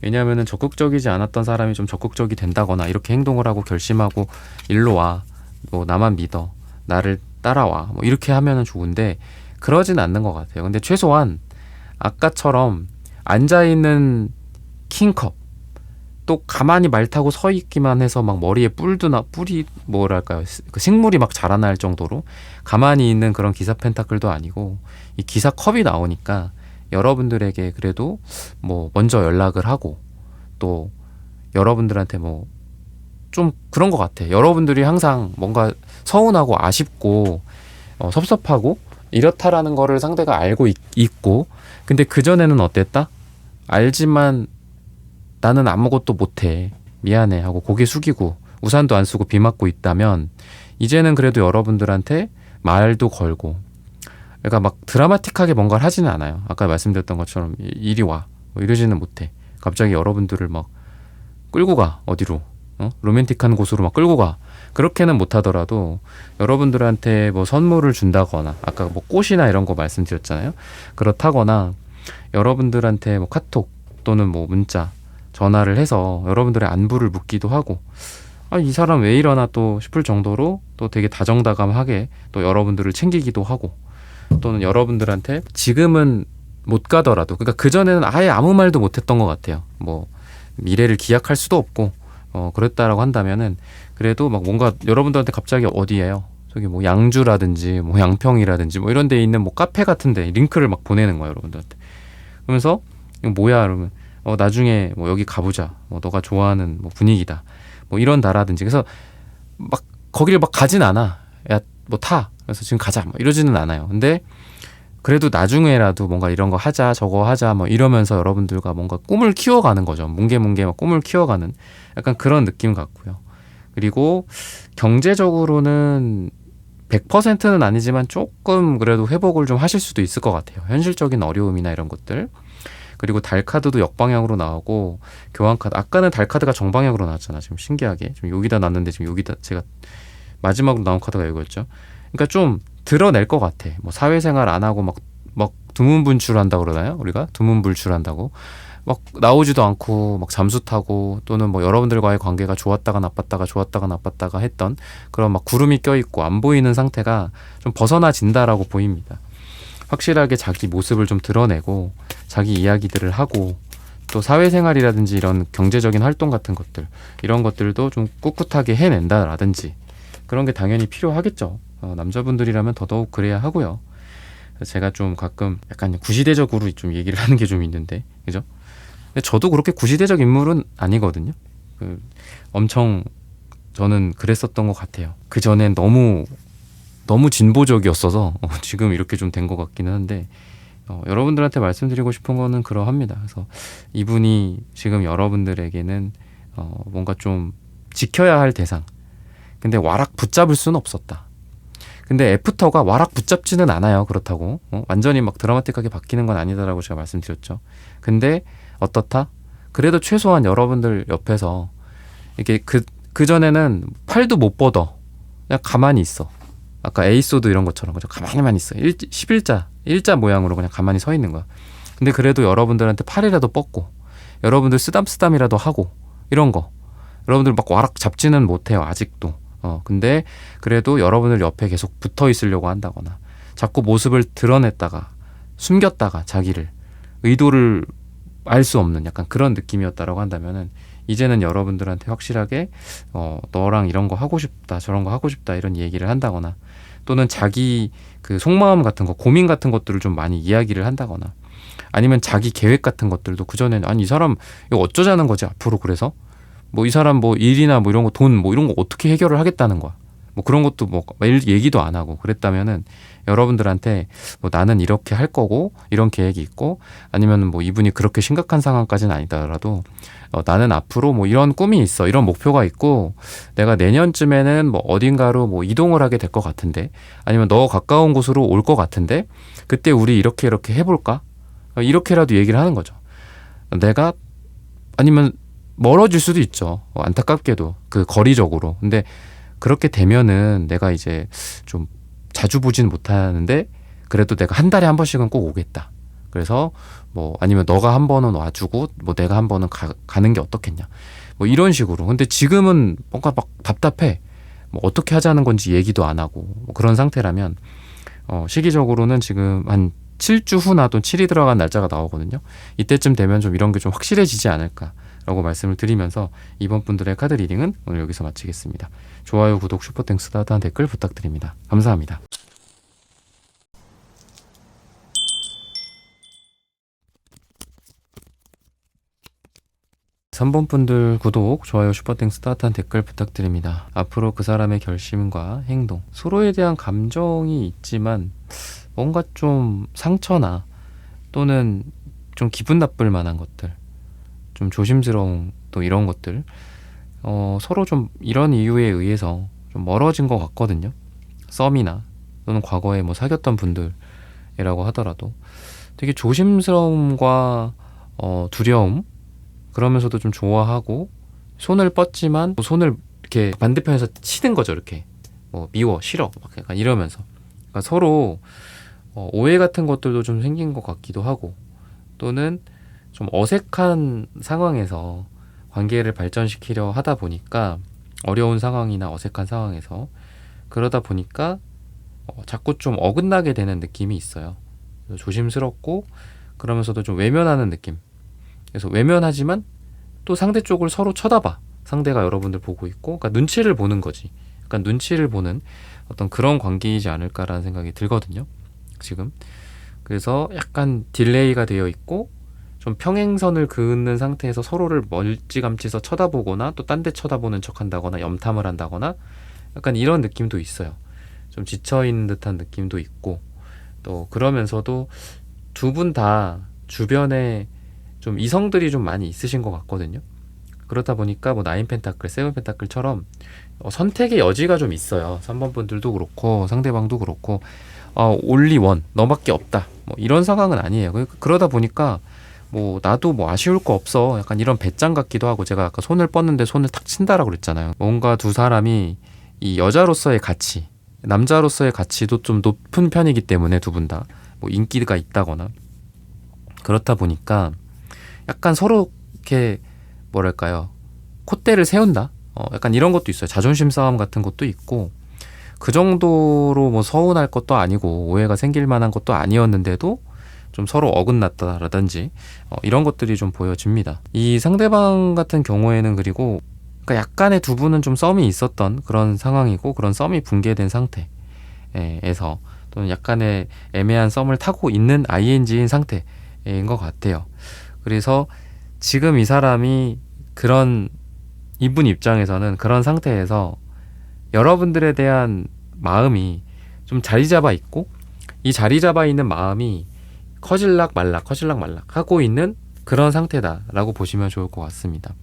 왜냐하면은 적극적이지 않았던 사람이 좀 적극적이 된다거나 이렇게 행동을 하고 결심하고 일로 와, 뭐 나만 믿어, 나를 따라와, 뭐 이렇게 하면은 좋은데 그러진 않는 것 같아요. 근데 최소한 아까처럼 앉아있는 킹컵, 또 가만히 말 타고 서 있기만 해서 막 머리에 뿔이 뭐랄까요, 그 식물이 막 자라날 정도로 가만히 있는 그런 기사 펜타클도 아니고 이 기사 컵이 나오니까 여러분들에게 그래도 뭐 먼저 연락을 하고 또 여러분들한테 뭐 좀 그런 것 같아. 여러분들이 항상 뭔가 서운하고 아쉽고 섭섭하고 이렇다라는 거를 상대가 알고 있고, 근데 그전에는 어땠다? 알지만 나는 아무것도 못해, 미안해 하고 고개 숙이고 우산도 안 쓰고 비 맞고 있다면 이제는 그래도 여러분들한테 말도 걸고, 그러니까 막 드라마틱하게 뭔가를 하지는 않아요. 아까 말씀드렸던 것처럼 이리 와 뭐 이러지는 못해. 갑자기 여러분들을 막 끌고 가, 어디로, 로맨틱한 곳으로 막 끌고 가. 그렇게는 못하더라도 여러분들한테 뭐 선물을 준다거나, 아까 뭐 꽃이나 이런 거 말씀드렸잖아요. 그렇다거나 여러분들한테 뭐 카톡 또는 뭐 문자, 전화를 해서 여러분들의 안부를 묻기도 하고, 아, 이 사람 왜 이러나 또 싶을 정도로 또 되게 다정다감하게 또 여러분들을 챙기기도 하고, 또는 여러분들한테 지금은 못 가더라도, 그러니까 그전에는 아예 아무 말도 못 했던 것 같아요. 뭐 미래를 기약할 수도 없고 그랬다라고 한다면은 그래도 막 뭔가 여러분들한테 갑자기 어디에요? 저기 뭐 양주라든지 뭐 양평이라든지 뭐 이런 데 있는 뭐 카페 같은 데 링크를 막 보내는 거야, 여러분들한테. 그러면서 이거 뭐야? 그러면 나중에 뭐 여기 가보자. 뭐 너가 좋아하는 뭐 분위기다. 뭐 이런 나라든지. 그래서 막 거기를 막 가진 않아. 야, 뭐 타. 그래서 지금 가자. 뭐 이러지는 않아요. 근데 그래도 나중에라도 뭔가 이런 거 하자, 저거 하자, 뭐 이러면서 여러분들과 뭔가 꿈을 키워가는 거죠. 뭉게뭉게 막 꿈을 키워가는 약간 그런 느낌 같고요. 그리고 경제적으로는 100%는 아니지만 조금 그래도 회복을 좀 하실 수도 있을 것 같아요. 현실적인 어려움이나 이런 것들. 그리고 달 카드도 역방향으로 나오고 교환 카드, 아까는 달 카드가 정방향으로 나왔잖아. 지금 신기하게 지금 여기다 놨는데 지금 여기다 제가 마지막으로 나온 카드가 이거였죠. 그러니까 좀 드러낼 것 같아. 뭐 사회생활 안 하고 막 두문분출한다 그러나요? 우리가 두문불출한다고 막 나오지도 않고 막 잠수 타고 또는 뭐 여러분들과의 관계가 좋았다가 나빴다가 좋았다가 나빴다가 했던 그런 막 구름이 껴있고 안 보이는 상태가 좀 벗어나진다라고 보입니다. 확실하게 자기 모습을 좀 드러내고 자기 이야기들을 하고 또 사회생활이라든지 이런 경제적인 활동 같은 것들 이런 것들도 좀 꿋꿋하게 해낸다라든지 그런 게 당연히 필요하겠죠. 남자분들이라면 더더욱 그래야 하고요. 제가 좀 가끔 약간 구시대적으로 좀 얘기를 하는 게 좀 있는데, 그죠? 근데 저도 그렇게 구시대적 인물은 아니거든요. 엄청 저는 그랬었던 것 같아요. 그 전엔 너무 진보적이었어서 지금 이렇게 좀 된 것 같기는 한데 여러분들한테 말씀드리고 싶은 거는 그러합니다. 그래서 이분이 지금 여러분들에게는 뭔가 좀 지켜야 할 대상. 근데 와락 붙잡을 수는 없었다. 근데 애프터가 와락 붙잡지는 않아요. 그렇다고 완전히 막 드라마틱하게 바뀌는 건 아니다라고 제가 말씀드렸죠. 근데 어떻다? 그래도 최소한 여러분들 옆에서 이게 그전에는 팔도 못 뻗어. 그냥 가만히 있어. 아까 에이소드 이런 것처럼 그냥 가만히만 있어. 11자 모양으로 그냥 가만히 서 있는 거야. 근데 그래도 여러분들한테 팔이라도 뻗고 여러분들 쓰담쓰담이라도 하고 이런 거 여러분들 막 와락 잡지는 못해요. 아직도. 근데 그래도 여러분들 옆에 계속 붙어 있으려고 한다거나 자꾸 모습을 드러냈다가 숨겼다가 자기를 의도를 알 수 없는 약간 그런 느낌이었다라고 한다면은 이제는 여러분들한테 확실하게 너랑 이런 거 하고 싶다 저런 거 하고 싶다 이런 얘기를 한다거나 또는 자기 그 속마음 같은 거 고민 같은 것들을 좀 많이 이야기를 한다거나 아니면 자기 계획 같은 것들도 그전에는 아니 이 사람 이거 어쩌자는 거지 앞으로 그래서 뭐 이 사람 뭐 일이나 뭐 이런 거 돈 뭐 이런 거 어떻게 해결을 하겠다는 거야. 뭐 그런 것도 뭐 매일 얘기도 안 하고 그랬다면은 여러분들한테 뭐 나는 이렇게 할 거고 이런 계획이 있고 아니면 뭐 이분이 그렇게 심각한 상황까지는 아니더라도 나는 앞으로 뭐 이런 꿈이 있어 이런 목표가 있고 내가 내년쯤에는 뭐 어딘가로 뭐 이동을 하게 될 것 같은데 아니면 너 가까운 곳으로 올 것 같은데 그때 우리 이렇게 해볼까? 이렇게라도 얘기를 하는 거죠. 내가 아니면 멀어질 수도 있죠. 안타깝게도 그 거리적으로. 근데 그렇게 되면은 내가 이제 좀 자주 보진 못하는데 그래도 내가 한 달에 한 번씩은 꼭 오겠다. 그래서 뭐 아니면 너가 한 번은 와주고 뭐 내가 한 번은 가는 게 어떻겠냐. 뭐 이런 식으로. 근데 지금은 뭔가 막 답답해. 뭐 어떻게 하자는 건지 얘기도 안 하고 뭐 그런 상태라면 시기적으로는 지금 한 7주 후나 또 7이 들어간 날짜가 나오거든요. 이때쯤 되면 좀 이런 게 좀 확실해지지 않을까라고 말씀을 드리면서 이번 분들의 카드 리딩은 오늘 여기서 마치겠습니다. 좋아요, 구독, 슈퍼땡스, 따뜻한 댓글 부탁드립니다. 감사합니다. 3번 분들 구독, 좋아요, 슈퍼땡스, 따뜻한 댓글 부탁드립니다. 앞으로 그 사람의 결심과 행동, 서로에 대한 감정이 있지만 뭔가 좀 상처나 또는 좀 기분 나쁠 만한 것들, 좀 조심스러운 또 이런 것들 서로 좀 이런 이유에 의해서 좀 멀어진 것 같거든요. 썸이나 또는 과거에 뭐 사귀었던 분들이라고 하더라도 되게 조심스러움과 두려움 그러면서도 좀 좋아하고 손을 뻗지만 손을 이렇게 반대편에서 치는 거죠. 이렇게 뭐 미워 싫어 막 약간 이러면서 그러니까 서로 오해 같은 것들도 좀 생긴 것 같기도 하고 또는 좀 어색한 상황에서 관계를 발전시키려 하다 보니까 어려운 상황이나 어색한 상황에서 그러다 보니까 자꾸 좀 어긋나게 되는 느낌이 있어요. 조심스럽고 그러면서도 좀 외면하는 느낌. 그래서 외면하지만 또 상대 쪽을 서로 쳐다봐. 상대가 여러분들 보고 있고, 그러니까 눈치를 보는 거지. 약간 눈치를 보는 어떤 그런 관계이지 않을까라는 생각이 들거든요. 지금. 그래서 약간 딜레이가 되어 있고 좀 평행선을 그는 상태에서 서로를 멀찌감치서 쳐다보거나 또 딴 데 쳐다보는 척 한다거나 염탐을 한다거나 약간 이런 느낌도 있어요. 좀 지쳐있는 듯한 느낌도 있고, 또 그러면서도 두 분 다 주변에 좀 이성들이 좀 많이 있으신 것 같거든요. 그렇다 보니까 뭐 나인 펜타클, 세븐 펜타클처럼 선택의 여지가 좀 있어요. 3번 분들도 그렇고 상대방도 그렇고 올리 원, 너밖에 없다, 뭐 이런 상황은 아니에요. 그러다 보니까 뭐 나도 뭐 아쉬울 거 없어, 약간 이런 배짱 같기도 하고, 제가 아까 손을 뻗는데 손을 탁 친다라고 그랬잖아요. 뭔가 두 사람이 이 여자로서의 가치, 남자로서의 가치도 좀 높은 편이기 때문에 두 분 다 뭐 인기가 있다거나 그렇다 보니까 약간 서로 이렇게 뭐랄까요, 콧대를 세운다, 약간 이런 것도 있어요. 자존심 싸움 같은 것도 있고, 그 정도로 뭐 서운할 것도 아니고 오해가 생길 만한 것도 아니었는데도 좀 서로 어긋났다라든지 이런 것들이 좀 보여집니다. 이 상대방 같은 경우에는 그리고 그러니까 약간의 두 분은 좀 썸이 있었던 그런 상황이고, 그런 썸이 붕괴된 상태에서 또는 약간의 애매한 썸을 타고 있는 ING인 상태인 것 같아요. 그래서 지금 이 사람이 그런, 이분 입장에서는 그런 상태에서 여러분들에 대한 마음이 좀 자리 잡아 있고, 이 자리 잡아 있는 마음이 커질락 말락 하고 있는 그런 상태다라고 보시면 좋을 것 같습니다.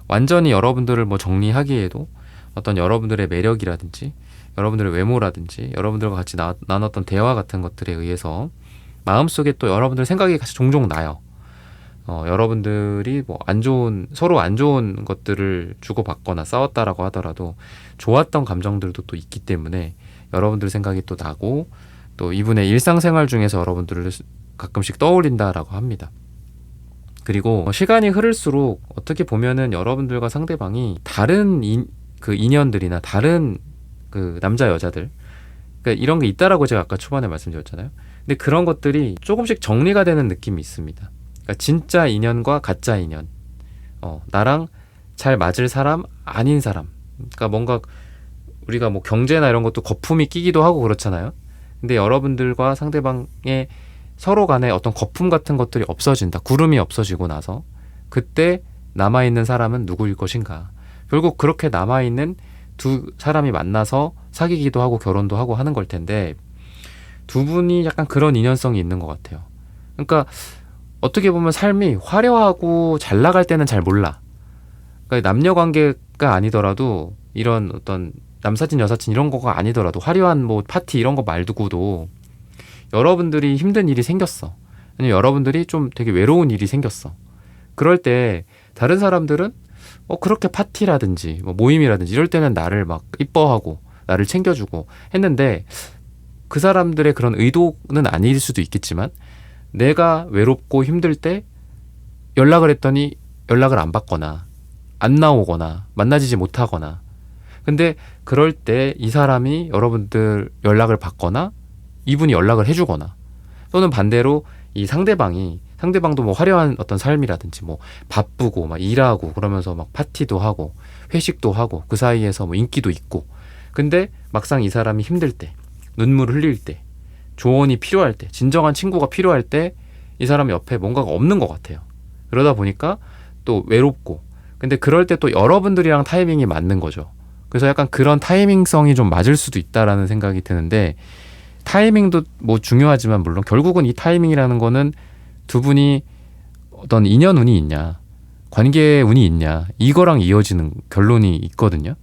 완전히 여러분들을 뭐 정리하기에도 어떤 여러분들의 매력이라든지 여러분들의 외모라든지 여러분들과 같이 나눴던 대화 같은 것들에 의해서 마음속에 또 여러분들 생각이 같이 종종 나요. 여러분들이 뭐 서로 안 좋은 것들을 주고받거나 싸웠다라고 하더라도 좋았던 감정들도 또 있기 때문에 여러분들 생각이 또 나고, 또 이분의 일상생활 중에서 여러분들을 가끔씩 떠올린다라고 합니다. 그리고 시간이 흐를수록 어떻게 보면은 여러분들과 상대방이 다른 그 인연들이나 다른 그 남자 여자들, 그러니까 이런 게 있다라고 제가 아까 초반에 말씀드렸잖아요. 근데 그런 것들이 조금씩 정리가 되는 느낌이 있습니다. 그러니까 진짜 인연과 가짜 인연, 나랑 잘 맞을 사람, 아닌 사람. 그러니까 뭔가 우리가 뭐 경제나 이런 것도 거품이 끼기도 하고 그렇잖아요. 근데 여러분들과 상대방의 서로 간에 어떤 거품 같은 것들이 없어진다, 구름이 없어지고 나서 그때 남아있는 사람은 누구일 것인가. 결국 그렇게 남아있는 두 사람이 만나서 사귀기도 하고 결혼도 하고 하는 걸 텐데, 두 분이 약간 그런 인연성이 있는 것 같아요. 그러니까 어떻게 보면 삶이 화려하고 잘 나갈 때는 잘 몰라. 그러니까 남녀 관계가 아니더라도, 이런 어떤 남사친 여사친 이런 거가 아니더라도 화려한 뭐 파티 이런 거 말고도 여러분들이 힘든 일이 생겼어, 아니면 여러분들이 좀 되게 외로운 일이 생겼어. 그럴 때 다른 사람들은 그렇게 파티라든지 뭐 모임이라든지 이럴 때는 나를 막 이뻐하고 나를 챙겨주고 했는데, 그 사람들의 그런 의도는 아닐 수도 있겠지만 내가 외롭고 힘들 때 연락을 했더니 연락을 안 받거나 안 나오거나 만나지지 못하거나, 근데 그럴 때 이 사람이 여러분들 연락을 받거나 이분이 연락을 해주거나, 또는 반대로 이 상대방도 뭐 화려한 어떤 삶이라든지 뭐 바쁘고 막 일하고 그러면서 막 파티도 하고 회식도 하고 그 사이에서 뭐 인기도 있고, 근데 막상 이 사람이 힘들 때, 눈물을 흘릴 때, 조언이 필요할 때, 진정한 친구가 필요할 때 이 사람 옆에 뭔가가 없는 것 같아요. 그러다 보니까 또 외롭고, 근데 그럴 때 또 여러분들이랑 타이밍이 맞는 거죠. 그래서 약간 그런 타이밍성이 좀 맞을 수도 있다라는 생각이 드는데, 타이밍도 뭐 중요하지만 물론 결국은 이 타이밍이라는 거는 두 분이 어떤 인연 운이 있냐, 관계 운이 있냐, 이거랑 이어지는 결론이 있거든요.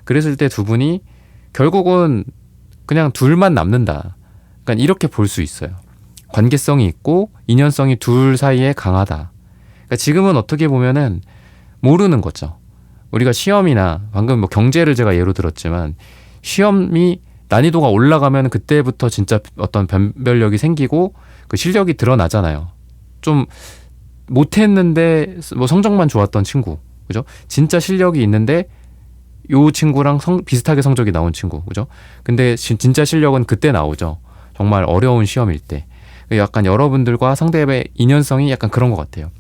그랬을 때 두 분이 결국은 그냥 둘만 남는다, 그러니까 이렇게 볼 수 있어요. 관계성이 있고 인연성이 둘 사이에 강하다. 그러니까 지금은 어떻게 보면은 모르는 거죠. 우리가 시험이나 방금 뭐 경제를 제가 예로 들었지만, 시험이 난이도가 올라가면 그때부터 진짜 어떤 변별력이 생기고 그 실력이 드러나잖아요. 좀 못했는데 뭐 성적만 좋았던 친구, 그죠? 진짜 실력이 있는데 요 친구랑 비슷하게 성적이 나온 친구, 그죠? 근데 진짜 실력은 그때 나오죠. 정말 어려운 시험일 때. 약간 여러분들과 상대의 인연성이 약간 그런 것 같아요.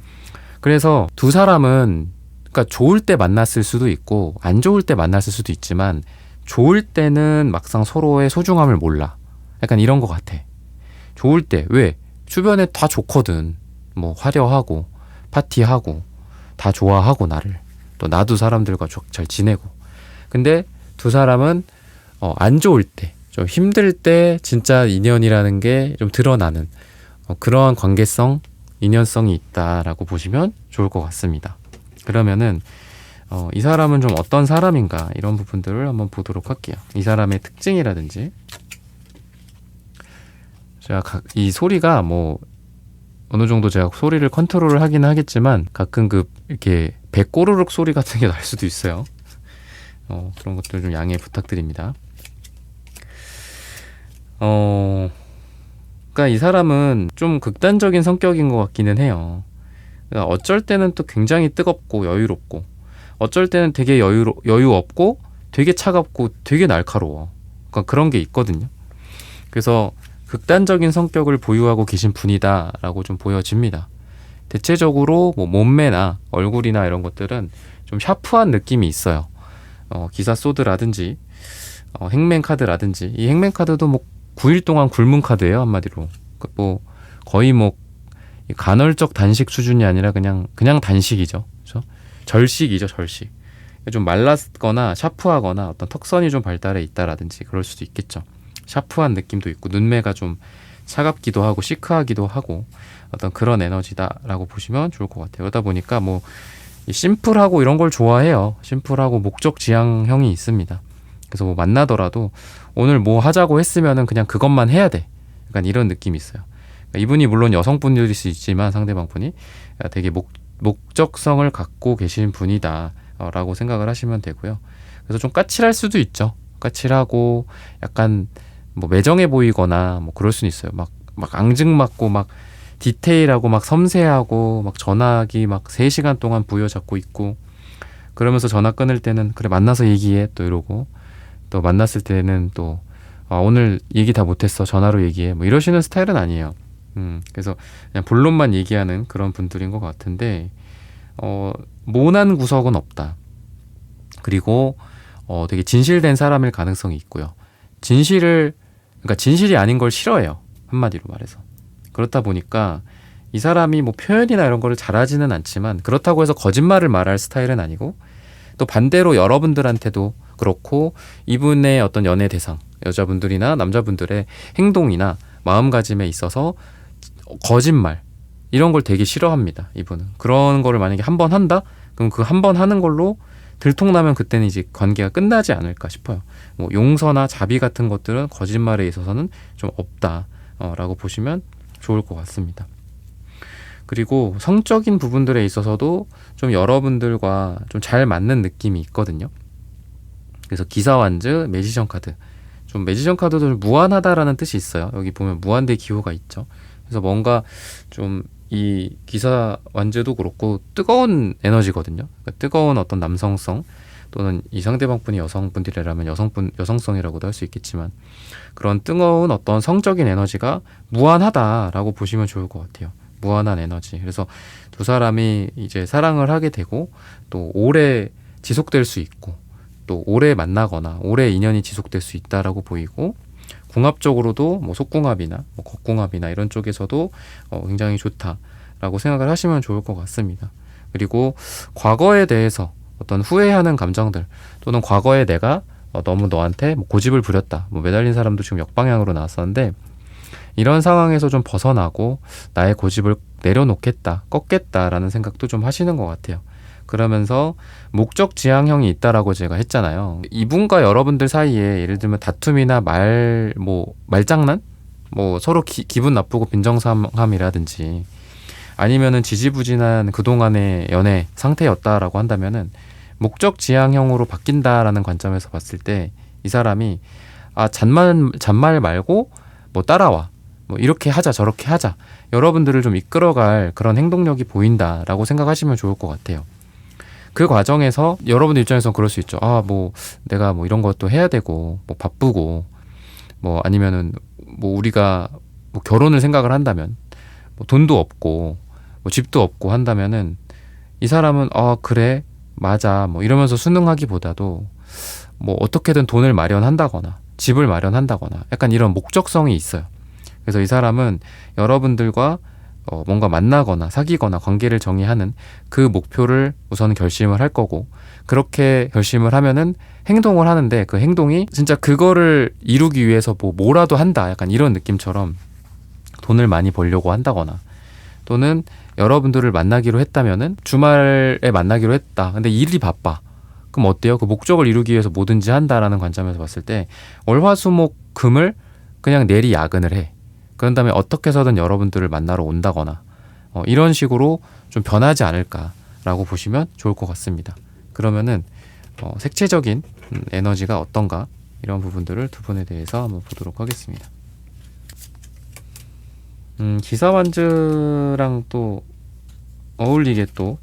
그래서 두 사람은 그러니까 좋을 때 만났을 수도 있고 안 좋을 때 만났을 수도 있지만 좋을 때는 막상 서로의 소중함을 몰라. 약간 이런 것 같아. 좋을 때 왜? 주변에 다 좋거든. 뭐 화려하고 파티하고 다 좋아하고 나를. 또 나도 사람들과 잘 지내고. 근데 두 사람은 안 좋을 때, 좀 힘들 때 진짜 인연이라는 게 좀 드러나는 그러한 관계성, 인연성이 있다라고 보시면 좋을 것 같습니다. 그러면은 이 사람은 좀 어떤 사람인가 이런 부분들을 한번 보도록 할게요. 이 사람의 특징이라든지 제가 이 소리가 뭐 어느 정도 제가 소리를 컨트롤을 하긴 하겠지만 가끔 이렇게 배 꼬르륵 소리 같은 게 날 수도 있어요. 그런 것들 좀 양해 부탁드립니다. 그러니까 이 사람은 좀 극단적인 성격인 것 같기는 해요. 그러니까 어쩔 때는 또 굉장히 뜨겁고 여유롭고 어쩔 때는 되게 여유 없고 되게 차갑고 되게 날카로워. 그러니까 그런 게 있거든요. 그래서 극단적인 성격을 보유하고 계신 분이다라고 좀 보여집니다. 대체적으로 뭐 몸매나 얼굴이나 이런 것들은 좀 샤프한 느낌이 있어요. 기사 소드라든지 행맨 카드라든지 이 행맨 카드도 뭐 9일 동안 굶은 카드예요, 한마디로. 뭐 거의 뭐 간헐적 단식 수준이 아니라 그냥 단식이죠. 그렇죠? 절식이죠, 절식. 좀 말랐거나 샤프하거나 어떤 턱선이 좀 발달해 있다라든지 그럴 수도 있겠죠. 샤프한 느낌도 있고 눈매가 좀 차갑기도 하고 시크하기도 하고 어떤 그런 에너지다라고 보시면 좋을 것 같아요. 그러다 보니까 뭐 심플하고 이런 걸 좋아해요. 심플하고 목적 지향형이 있습니다. 그래서 뭐 만나더라도 오늘 뭐 하자고 했으면은 그냥 그것만 해야 돼. 약간 이런 느낌이 있어요. 그러니까 이분이 물론 여성분일 수 있지만 상대방 분이 되게 목적성을 갖고 계신 분이다 라고 생각을 하시면 되고요. 그래서 좀 까칠할 수도 있죠. 까칠하고 약간 뭐 매정해 보이거나 뭐 그럴 수는 있어요. 막 앙증맞고 막 디테일하고 막 섬세하고 막 전화기 막 3시간 동안 부여잡고 있고 그러면서 전화 끊을 때는 그래 만나서 얘기해 또 이러고 또 만났을 때는 또 오늘 얘기 다 못했어 전화로 얘기해 뭐 이러시는 스타일은 아니에요. 그래서 그냥 본론만 얘기하는 그런 분들인 것 같은데 모난 구석은 없다. 그리고 되게 진실된 사람일 가능성이 있고요. 그러니까 진실이 아닌 걸 싫어해요. 한마디로 말해서. 그렇다 보니까 이 사람이 뭐 표현이나 이런 거를 잘하지는 않지만 그렇다고 해서 거짓말을 말할 스타일은 아니고 또 반대로 여러분들한테도 그렇고 이분의 어떤 연애 대상, 여자분들이나 남자분들의 행동이나 마음가짐에 있어서 거짓말 이런 걸 되게 싫어합니다. 이분은. 그런 거를 만약에 한 번 한다? 그럼 그 한 번 하는 걸로 들통나면 그때는 이제 관계가 끝나지 않을까 싶어요. 뭐 용서나 자비 같은 것들은 거짓말에 있어서는 좀 없다 라고 보시면 좋을 것 같습니다. 그리고 성적인 부분들에 있어서도 좀 여러분들과 좀 잘 맞는 느낌이 있거든요. 그래서 기사완즈, 매지션 카드. 좀 매지션 카드도 좀 무한하다라는 뜻이 있어요. 여기 보면 무한대 기호가 있죠. 그래서 뭔가 좀 이 기사 완제도 그렇고 뜨거운 에너지거든요. 그러니까 뜨거운 어떤 남성성 또는 이 상대방 분이 여성분들이라면 여성성이라고도 할 수 있겠지만 그런 뜨거운 어떤 성적인 에너지가 무한하다라고 보시면 좋을 것 같아요. 무한한 에너지. 그래서 두 사람이 이제 사랑을 하게 되고 또 오래 지속될 수 있고 또 오래 만나거나 오래 인연이 지속될 수 있다라고 보이고 궁합적으로도 뭐 속궁합이나 뭐 겉궁합이나 이런 쪽에서도 굉장히 좋다라고 생각을 하시면 좋을 것 같습니다. 그리고 과거에 대해서 어떤 후회하는 감정들 또는 과거에 내가 너무 너한테 뭐 고집을 부렸다 뭐 매달린 사람도 지금 역방향으로 나왔었는데 이런 상황에서 좀 벗어나고 나의 고집을 내려놓겠다 꺾겠다라는 생각도 좀 하시는 것 같아요. 그러면서 목적 지향형이 있다라고 제가 했잖아요. 이분과 여러분들 사이에 예를 들면 다툼이나 말장난? 뭐 서로 기분 나쁘고 빈정상함이라든지 아니면은 지지부진한 그동안의 연애 상태였다라고 한다면은 목적 지향형으로 바뀐다라는 관점에서 봤을 때 이 사람이 잔말 말고 뭐 따라와. 뭐 이렇게 하자 저렇게 하자. 여러분들을 좀 이끌어갈 그런 행동력이 보인다라고 생각하시면 좋을 것 같아요. 그 과정에서 여러분들 입장에서는 그럴 수 있죠. 아, 뭐 내가 뭐 이런 것도 해야 되고 뭐 바쁘고 뭐 아니면은 뭐 우리가 뭐 결혼을 생각을 한다면 뭐 돈도 없고 뭐 집도 없고 한다면은 이 사람은 그래 맞아 뭐 이러면서 순응하기보다도 뭐 어떻게든 돈을 마련한다거나 집을 마련한다거나 약간 이런 목적성이 있어요. 그래서 이 사람은 여러분들과 뭔가 만나거나 사귀거나 관계를 정의하는 그 목표를 우선 결심을 할 거고, 그렇게 결심을 하면은 행동을 하는데 그 행동이 진짜 그거를 이루기 위해서 뭐라도 한다 약간 이런 느낌처럼 돈을 많이 벌려고 한다거나, 또는 여러분들을 만나기로 했다면은 주말에 만나기로 했다 근데 일이 바빠, 그럼 어때요? 그 목적을 이루기 위해서 뭐든지 한다라는 관점에서 봤을 때 월화수목금을 그냥 내리 야근을 해. 그런 다음에 어떻게 해서든 여러분들을 만나러 온다거나 이런 식으로 좀 변하지 않을까라고 보시면 좋을 것 같습니다. 그러면은 색채적인 에너지가 어떤가, 이런 부분들을 두 분에 대해서 한번 보도록 하겠습니다. 기사완즈랑 또 어울리게 또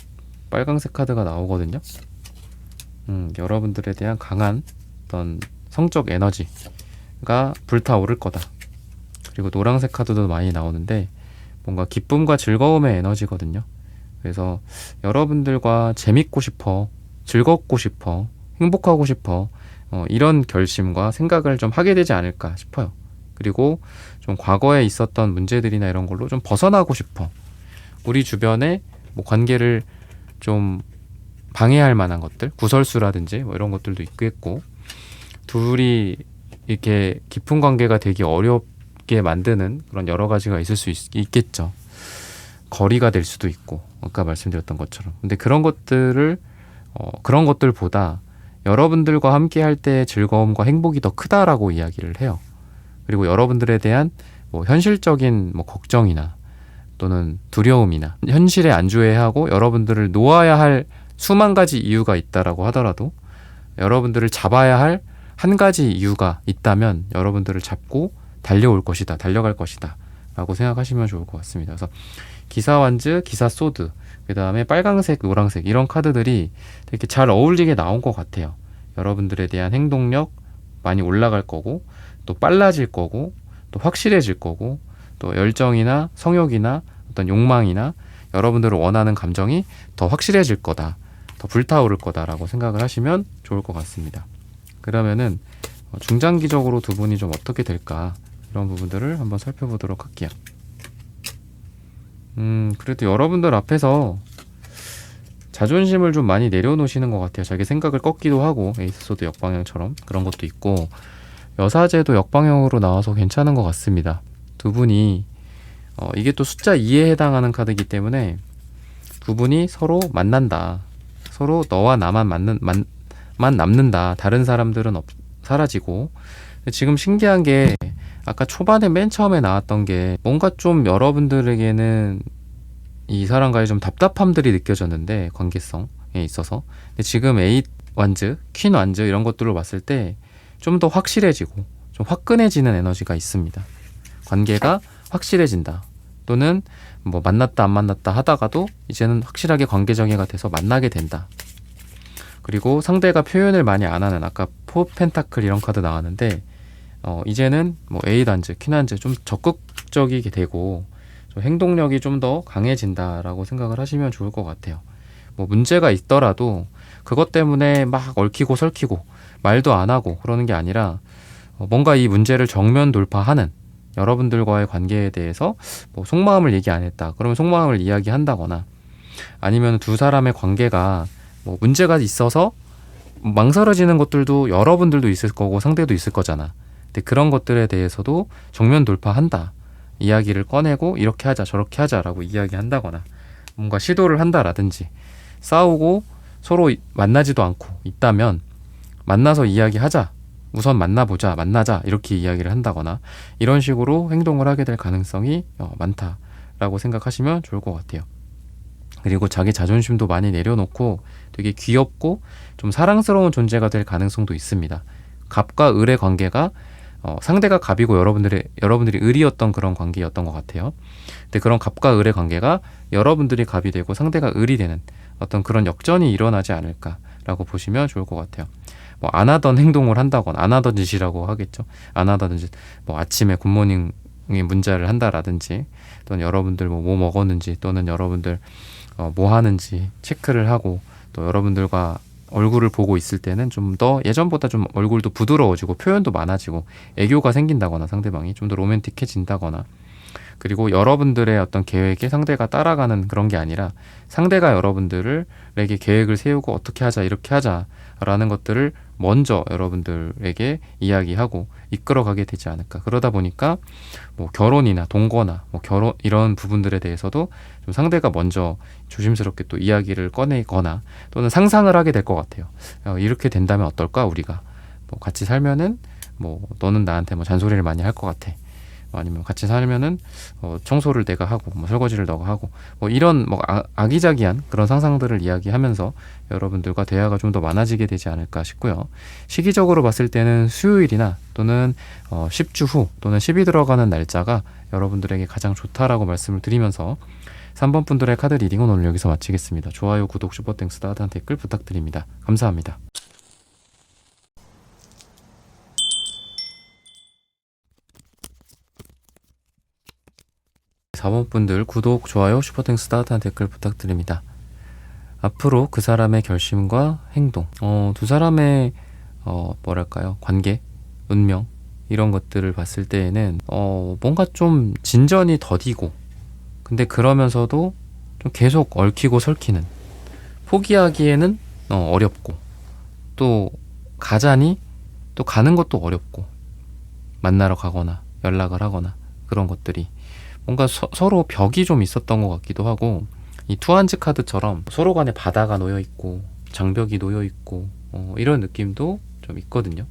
빨강색 카드가 나오거든요. 여러분들에 대한 강한 어떤 성적 에너지가 불타오를 거다. 그리고 노란색 카드도 많이 나오는데 뭔가 기쁨과 즐거움의 에너지거든요. 그래서 여러분들과 재밌고 싶어, 즐겁고 싶어, 행복하고 싶어, 이런 결심과 생각을 좀 하게 되지 않을까 싶어요. 그리고 좀 과거에 있었던 문제들이나 이런 걸로 좀 벗어나고 싶어. 우리 주변에 뭐 관계를 좀 방해할 만한 것들, 구설수라든지 뭐 이런 것들도 있겠고, 둘이 이렇게 깊은 관계가 되기 어렵게 만드는 그런 여러 가지가 있을 수 있겠죠. 거리가 될 수도 있고, 아까 말씀드렸던 것처럼. 근데 그런 것들을 그런 것들보다 여러분들과 함께 할 때의 즐거움과 행복이 더 크다라고 이야기를 해요. 그리고 여러분들에 대한 뭐 현실적인 뭐 걱정이나 또는 두려움이나 현실에 안주해야 하고 여러분들을 놓아야 할 수만 가지 이유가 있다라고 하더라도 여러분들을 잡아야 할 한 가지 이유가 있다면 여러분들을 잡고 달려올 것이다, 달려갈 것이다 라고 생각하시면 좋을 것 같습니다. 그래서 기사완즈, 기사소드, 그 다음에 빨강색, 노란색 이런 카드들이 되게 잘 어울리게 나온 것 같아요. 여러분들에 대한 행동력 많이 올라갈 거고, 또 빨라질 거고, 또 확실해질 거고, 또 열정이나 성욕이나 어떤 욕망이나 여러분들을 원하는 감정이 더 확실해질 거다, 더 불타오를 거다라고 생각을 하시면 좋을 것 같습니다. 그러면은 중장기적으로 두 분이 좀 어떻게 될까, 이런 부분들을 한번 살펴보도록 할게요. 그래도 여러분들 앞에서 자존심을 좀 많이 내려놓으시는 것 같아요. 자기 생각을 꺾기도 하고, 에이스소드 역방향처럼 그런 것도 있고, 여사제도 역방향으로 나와서 괜찮은 것 같습니다. 두 분이 이게 또 숫자 2에 해당하는 카드이기 때문에 두 분이 서로 만난다. 서로 너와 나만 만 남는다. 다른 사람들은 사라지고. 지금 신기한 게 아까 초반에 맨 처음에 나왔던 게 뭔가 좀 여러분들에게는 이 사람과의 좀 답답함들이 느껴졌는데, 관계성에 있어서. 근데 지금 에잇 완즈, 퀸 완즈 이런 것들로 봤을 때 좀 더 확실해지고 좀 화끈해지는 에너지가 있습니다. 관계가 확실해진다. 또는 뭐 만났다 안 만났다 하다가도 이제는 확실하게 관계 정의가 돼서 만나게 된다. 그리고 상대가 표현을 많이 안 하는, 아까 포 펜타클 이런 카드 나왔는데 이제는 뭐 에잇 완즈, 퀸 완즈 좀 적극적이게 되고 좀 행동력이 좀 더 강해진다라고 생각을 하시면 좋을 것 같아요. 뭐 문제가 있더라도 그것 때문에 막 얽히고 설키고 말도 안 하고 그러는 게 아니라 뭔가 이 문제를 정면 돌파하는, 여러분들과의 관계에 대해서 뭐 속마음을 얘기 안 했다 그러면 속마음을 이야기한다거나, 아니면 두 사람의 관계가 뭐 문제가 있어서 망설여지는 것들도 여러분들도 있을 거고 상대도 있을 거잖아. 근데 그런 것들에 대해서도 정면 돌파한다, 이야기를 꺼내고 이렇게 하자 저렇게 하자라고 이야기한다거나, 뭔가 시도를 한다라든지, 싸우고 서로 만나지도 않고 있다면 만나서 이야기하자, 우선 만나보자, 만나자 이렇게 이야기를 한다거나, 이런 식으로 행동을 하게 될 가능성이 많다라고 생각하시면 좋을 것 같아요. 그리고 자기 자존심도 많이 내려놓고 되게 귀엽고 좀 사랑스러운 존재가 될 가능성도 있습니다. 갑과 을의 관계가 상대가 갑이고 여러분들이 을이었던 그런 관계였던 것 같아요. 근데 그런 갑과 을의 관계가 여러분들이 갑이 되고 상대가 을이 되는 어떤 그런 역전이 일어나지 않을까라고 보시면 좋을 것 같아요. 뭐 안 하던 행동을 한다거나 안 하던 짓이라고 하겠죠. 안 하던 짓, 뭐 아침에 굿모닝 문자를 한다라든지, 또는 여러분들 뭐 먹었는지, 또는 여러분들 뭐 하는지 체크를 하고, 또 여러분들과 얼굴을 보고 있을 때는 좀 더 예전보다 좀 얼굴도 부드러워지고 표현도 많아지고 애교가 생긴다거나, 상대방이 좀 더 로맨틱해진다거나, 그리고 여러분들의 어떤 계획에 상대가 따라가는 그런 게 아니라 상대가 여러분들에게 계획을 세우고 어떻게 하자, 이렇게 하자 라는 것들을 먼저 여러분들에게 이야기하고 이끌어가게 되지 않을까. 그러다 보니까 뭐 결혼이나 동거나 뭐 결혼 이런 부분들에 대해서도 좀 상대가 먼저 조심스럽게 또 이야기를 꺼내거나, 또는 상상을 하게 될 것 같아요. 이렇게 된다면 어떨까, 우리가 뭐 같이 살면은 뭐 너는 나한테 뭐 잔소리를 많이 할 것 같아, 아니면 같이 살면은 청소를 내가 하고 뭐 설거지를 너가 하고, 뭐 이런 뭐 아기자기한 그런 상상들을 이야기하면서 여러분들과 대화가 좀 더 많아지게 되지 않을까 싶고요. 시기적으로 봤을 때는 수요일이나 또는 10주 후 또는 10이 들어가는 날짜가 여러분들에게 가장 좋다라고 말씀을 드리면서 3번 분들의 카드 리딩은 오늘 여기서 마치겠습니다. 좋아요, 구독, 슈퍼땡스, 따뜻한 댓글 부탁드립니다. 감사합니다. 4번 분들 구독, 좋아요, 슈퍼땡스, 따뜻한 댓글 부탁드립니다. 앞으로 그 사람의 결심과 행동, 두 사람의 뭐랄까요, 관계, 운명, 이런 것들을 봤을 때에는 뭔가 좀 진전이 더디고, 근데 그러면서도 좀 계속 얽히고 설키는, 포기하기에는 어렵고, 또 가자니 또 가는 것도 어렵고, 만나러 가거나 연락을 하거나, 그런 것들이 뭔가 서로 벽이 좀 있었던 것 같기도 하고, 이 투한즈 카드처럼 서로 간에 바다가 놓여 있고 장벽이 놓여 있고 이런 느낌도 좀 있거든요.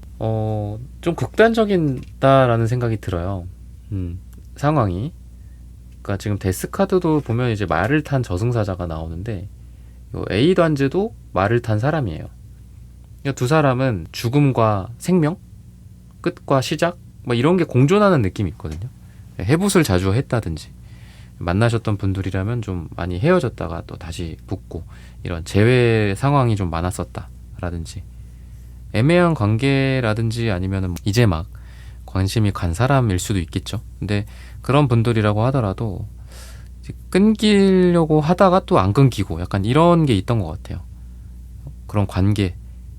좀 극단적이다라는 생각이 들어요. 상황이. 그러니까 지금 데스 카드도 보면 이제 말을 탄 저승사자가 나오는데, 요 A 단즈도 말을 탄 사람이에요. 그러니까 두 사람은 죽음과 생명, 끝과 시작, 뭐 이런 게 공존하는 느낌이 있거든요. 해붓을 자주 했다든지, 만나셨던 분들이라면 좀 많이 헤어졌다가 또 다시 붙고, 이런 재회 상황이 좀 많았었다라든지, 애매한 관계라든지, 아니면은 이제 막 관심이 간 사람일 수도 있겠죠. 근데 그런 분들이라고 하더라도 이제 끊기려고 하다가 또 안 끊기고, 약간 이런 게 있던 것 같아요. 그런 관계,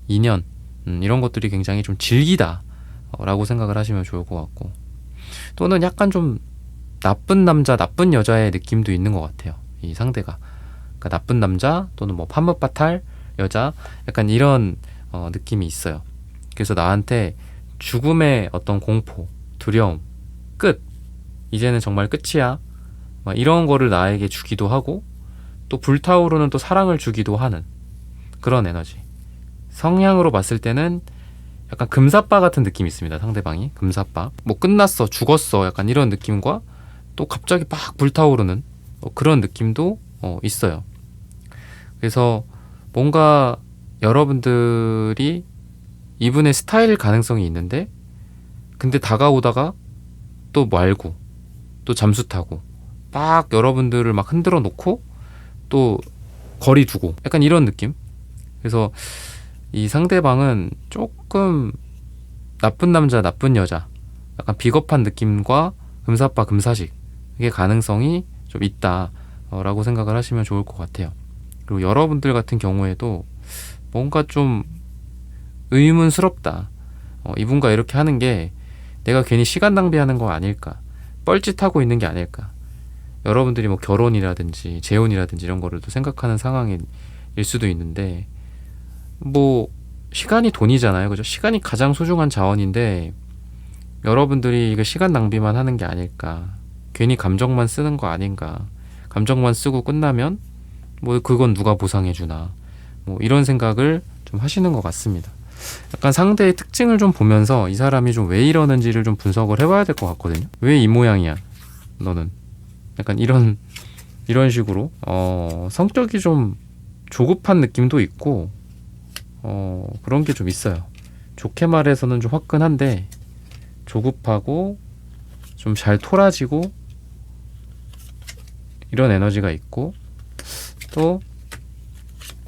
인연, 이런 것들이 굉장히 좀 질기다 라고 생각을 하시면 좋을 것 같고, 또는 약간 좀 나쁜 남자, 나쁜 여자의 느낌도 있는 것 같아요, 이 상대가. 그러니까 나쁜 남자 또는 뭐 판무파탈 여자, 약간 이런 느낌이 있어요. 그래서 나한테 죽음의 어떤 공포, 두려움, 끝, 이제는 정말 끝이야, 막 이런 거를 나에게 주기도 하고, 또 불타오르는 또 사랑을 주기도 하는 그런 에너지. 성향으로 봤을 때는 약간 금사빠 같은 느낌이 있습니다. 상대방이 금사빠, 뭐 끝났어, 죽었어, 약간 이런 느낌과, 또 갑자기 막 불타오르는 그런 느낌도 있어요. 그래서 뭔가 여러분들이 이분의 스타일 가능성이 있는데, 근데 다가오다가 또 말고, 또 잠수 타고, 막 여러분들을 막 흔들어 놓고 또 거리 두고, 약간 이런 느낌. 그래서 이 상대방은 조금 나쁜 남자, 나쁜 여자, 약간 비겁한 느낌과 금사빠, 금사식, 이게 가능성이 좀 있다라고 생각을 하시면 좋을 것 같아요. 그리고 여러분들 같은 경우에도 뭔가 좀 의문스럽다. 이분과 이렇게 하는 게 내가 괜히 시간 낭비하는 거 아닐까, 뻘짓하고 있는 게 아닐까. 여러분들이 뭐 결혼이라든지 재혼이라든지 이런 거를 또 생각하는 상황일 수도 있는데, 뭐 시간이 돈이잖아요, 그죠? 시간이 가장 소중한 자원인데 여러분들이 이거 시간 낭비만 하는 게 아닐까, 괜히 감정만 쓰는 거 아닌가, 감정만 쓰고 끝나면 뭐 그건 누가 보상해 주나, 뭐 이런 생각을 좀 하시는 것 같습니다. 약간 상대의 특징을 좀 보면서 이 사람이 좀 왜 이러는지를 좀 분석을 해봐야 될 것 같거든요. 왜 이 모양이야 너는, 약간 이런 식으로 성격이 좀 조급한 느낌도 있고, 그런 게 좀 있어요. 좋게 말해서는 좀 화끈한데 조급하고 좀 잘 토라지고, 이런 에너지가 있고, 또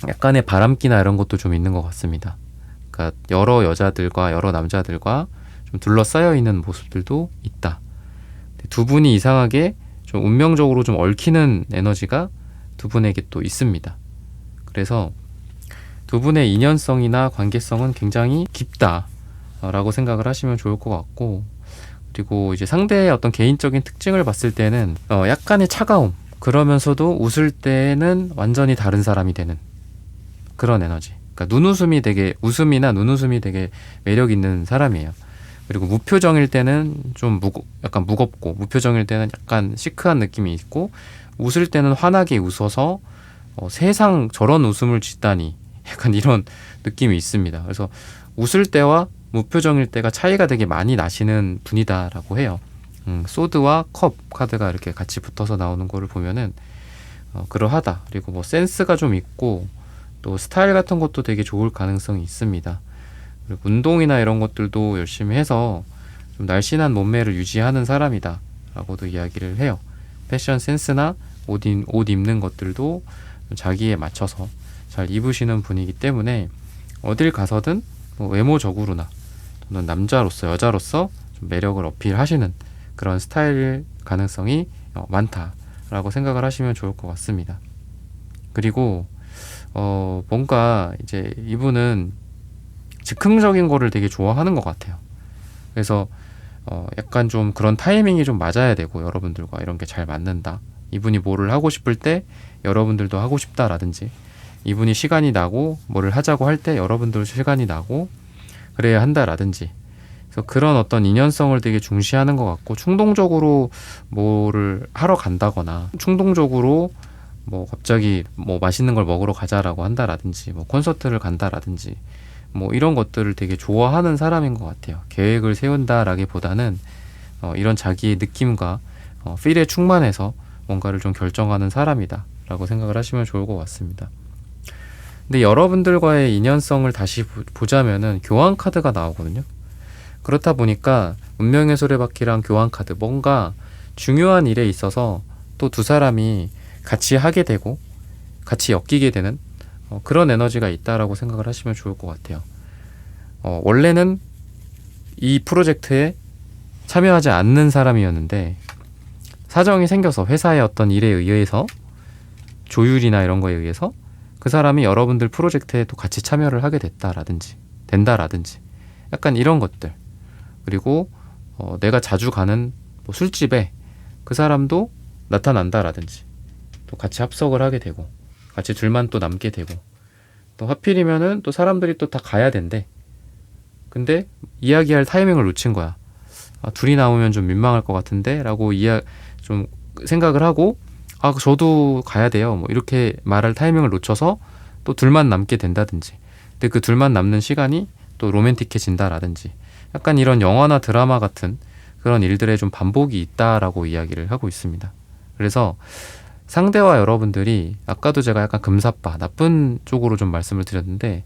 약간의 바람기나 이런 것도 좀 있는 것 같습니다. 그러니까 여러 여자들과 여러 남자들과 좀 둘러싸여 있는 모습들도 있다. 두 분이 이상하게 좀 운명적으로 좀 얽히는 에너지가 두 분에게 또 있습니다. 그래서 두 분의 인연성이나 관계성은 굉장히 깊다라고 생각을 하시면 좋을 것 같고, 그리고 이제 상대의 어떤 개인적인 특징을 봤을 때는 약간의 차가움, 그러면서도 웃을 때는 완전히 다른 사람이 되는 그런 에너지. 그러니까 웃음이나 눈웃음이 되게 매력 있는 사람이에요. 그리고 무표정일 때는 좀 약간 무겁고, 무표정일 때는 약간 시크한 느낌이 있고, 웃을 때는 환하게 웃어서 세상 저런 웃음을 짓다니, 약간 이런 느낌이 있습니다. 그래서 웃을 때와 무표정일 때가 차이가 되게 많이 나시는 분이다라고 해요. 소드와 컵 카드가 이렇게 같이 붙어서 나오는 거를 보면은 그러하다. 그리고 뭐 센스가 좀 있고, 또 스타일 같은 것도 되게 좋을 가능성이 있습니다. 그리고 운동이나 이런 것들도 열심히 해서 좀 날씬한 몸매를 유지하는 사람이다 라고도 이야기를 해요. 패션 센스나 옷 입는 것들도 자기에 맞춰서 잘 입으시는 분이기 때문에 어딜 가서든 뭐 외모적으로나 또는 남자로서 여자로서 좀 매력을 어필하시는 그런 스타일 가능성이 많다라고 생각을 하시면 좋을 것 같습니다. 그리고 뭔가 이제 이분은 즉흥적인 거를 되게 좋아하는 것 같아요. 그래서 약간 좀 그런 타이밍이 좀 맞아야 되고, 여러분들과 이런 게 잘 맞는다, 이분이 뭐를 하고 싶을 때 여러분들도 하고 싶다라든지, 이분이 시간이 나고 뭐를 하자고 할 때 여러분들도 시간이 나고 그래야 한다라든지, 그래서 그런 어떤 인연성을 되게 중시하는 것 같고, 충동적으로 뭐를 하러 간다거나 충동적으로 뭐 갑자기 뭐 맛있는 걸 먹으러 가자라고 한다라든지, 뭐 콘서트를 간다라든지, 뭐 이런 것들을 되게 좋아하는 사람인 것 같아요. 계획을 세운다라기보다는 이런 자기의 느낌과 필에 충만해서 뭔가를 좀 결정하는 사람이다 라고 생각을 하시면 좋을 것 같습니다. 근데 여러분들과의 인연성을 다시 보자면은 교환 카드가 나오거든요. 그렇다 보니까 운명의 수레바퀴랑 교환 카드, 뭔가 중요한 일에 있어서 또 두 사람이 같이 하게 되고 같이 엮이게 되는 그런 에너지가 있다라고 생각을 하시면 좋을 것 같아요. 원래는 이 프로젝트에 참여하지 않는 사람이었는데 사정이 생겨서, 회사의 어떤 일에 의해서, 조율이나 이런 거에 의해서 그 사람이 여러분들 프로젝트에 또 같이 참여를 하게 된다라든지 약간 이런 것들. 그리고 내가 자주 가는 뭐 술집에 그 사람도 나타난다라든지, 또 같이 합석을 하게 되고 같이 둘만 또 남게 되고, 또 하필이면은 또 사람들이 또 다 가야 된대. 근데 이야기할 타이밍을 놓친 거야. 둘이 나오면 좀 민망할 것 같은데 라고 좀 생각을 하고, 저도 가야 돼요, 뭐 이렇게 말할 타이밍을 놓쳐서 또 둘만 남게 된다든지, 근데 그 둘만 남는 시간이 또 로맨틱해진다라든지, 약간 이런 영화나 드라마 같은 그런 일들의 좀 반복이 있다라고 이야기를 하고 있습니다. 그래서 상대와 여러분들이, 아까도 제가 약간 금사빠, 나쁜 쪽으로 좀 말씀을 드렸는데,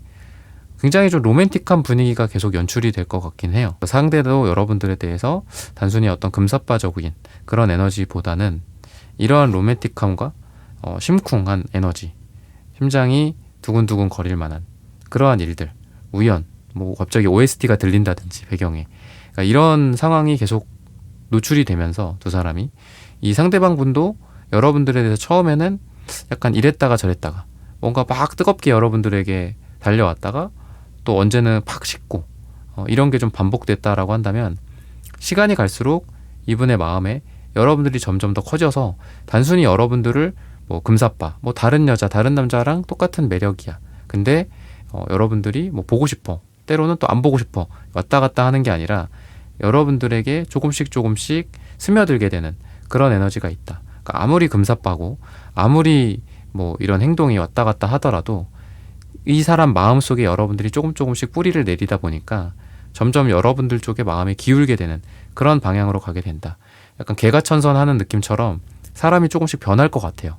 굉장히 좀 로맨틱한 분위기가 계속 연출이 될 것 같긴 해요. 상대도 여러분들에 대해서 단순히 어떤 금사빠적인 그런 에너지보다는 이러한 로맨틱함과 심쿵한 에너지, 심장이 두근두근 거릴 만한 그러한 일들, 우연, 뭐 갑자기 OST가 들린다든지 배경에, 그러니까 이런 상황이 계속 노출이 되면서 두 사람이, 이 상대방 분도 여러분들에 대해서 처음에는 약간 이랬다가 저랬다가 뭔가 막 뜨겁게 여러분들에게 달려왔다가 또 언제는 팍 식고, 이런 게 좀 반복됐다라고 한다면, 시간이 갈수록 이분의 마음에 여러분들이 점점 더 커져서 단순히 여러분들을 뭐 금사빠, 뭐 다른 여자 다른 남자랑 똑같은 매력이야, 근데 여러분들이 뭐 보고 싶어, 때로는 또 안 보고 싶어, 왔다 갔다 하는 게 아니라 여러분들에게 조금씩 스며들게 되는 그런 에너지가 있다. 그러니까 아무리 금사빠고 아무리 뭐 이런 행동이 왔다 갔다 하더라도 이 사람 마음속에 여러분들이 조금씩 뿌리를 내리다 보니까 점점 여러분들 쪽에 마음이 기울게 되는 그런 방향으로 가게 된다. 약간 개가천선하는 느낌처럼 사람이 조금씩 변할 것 같아요.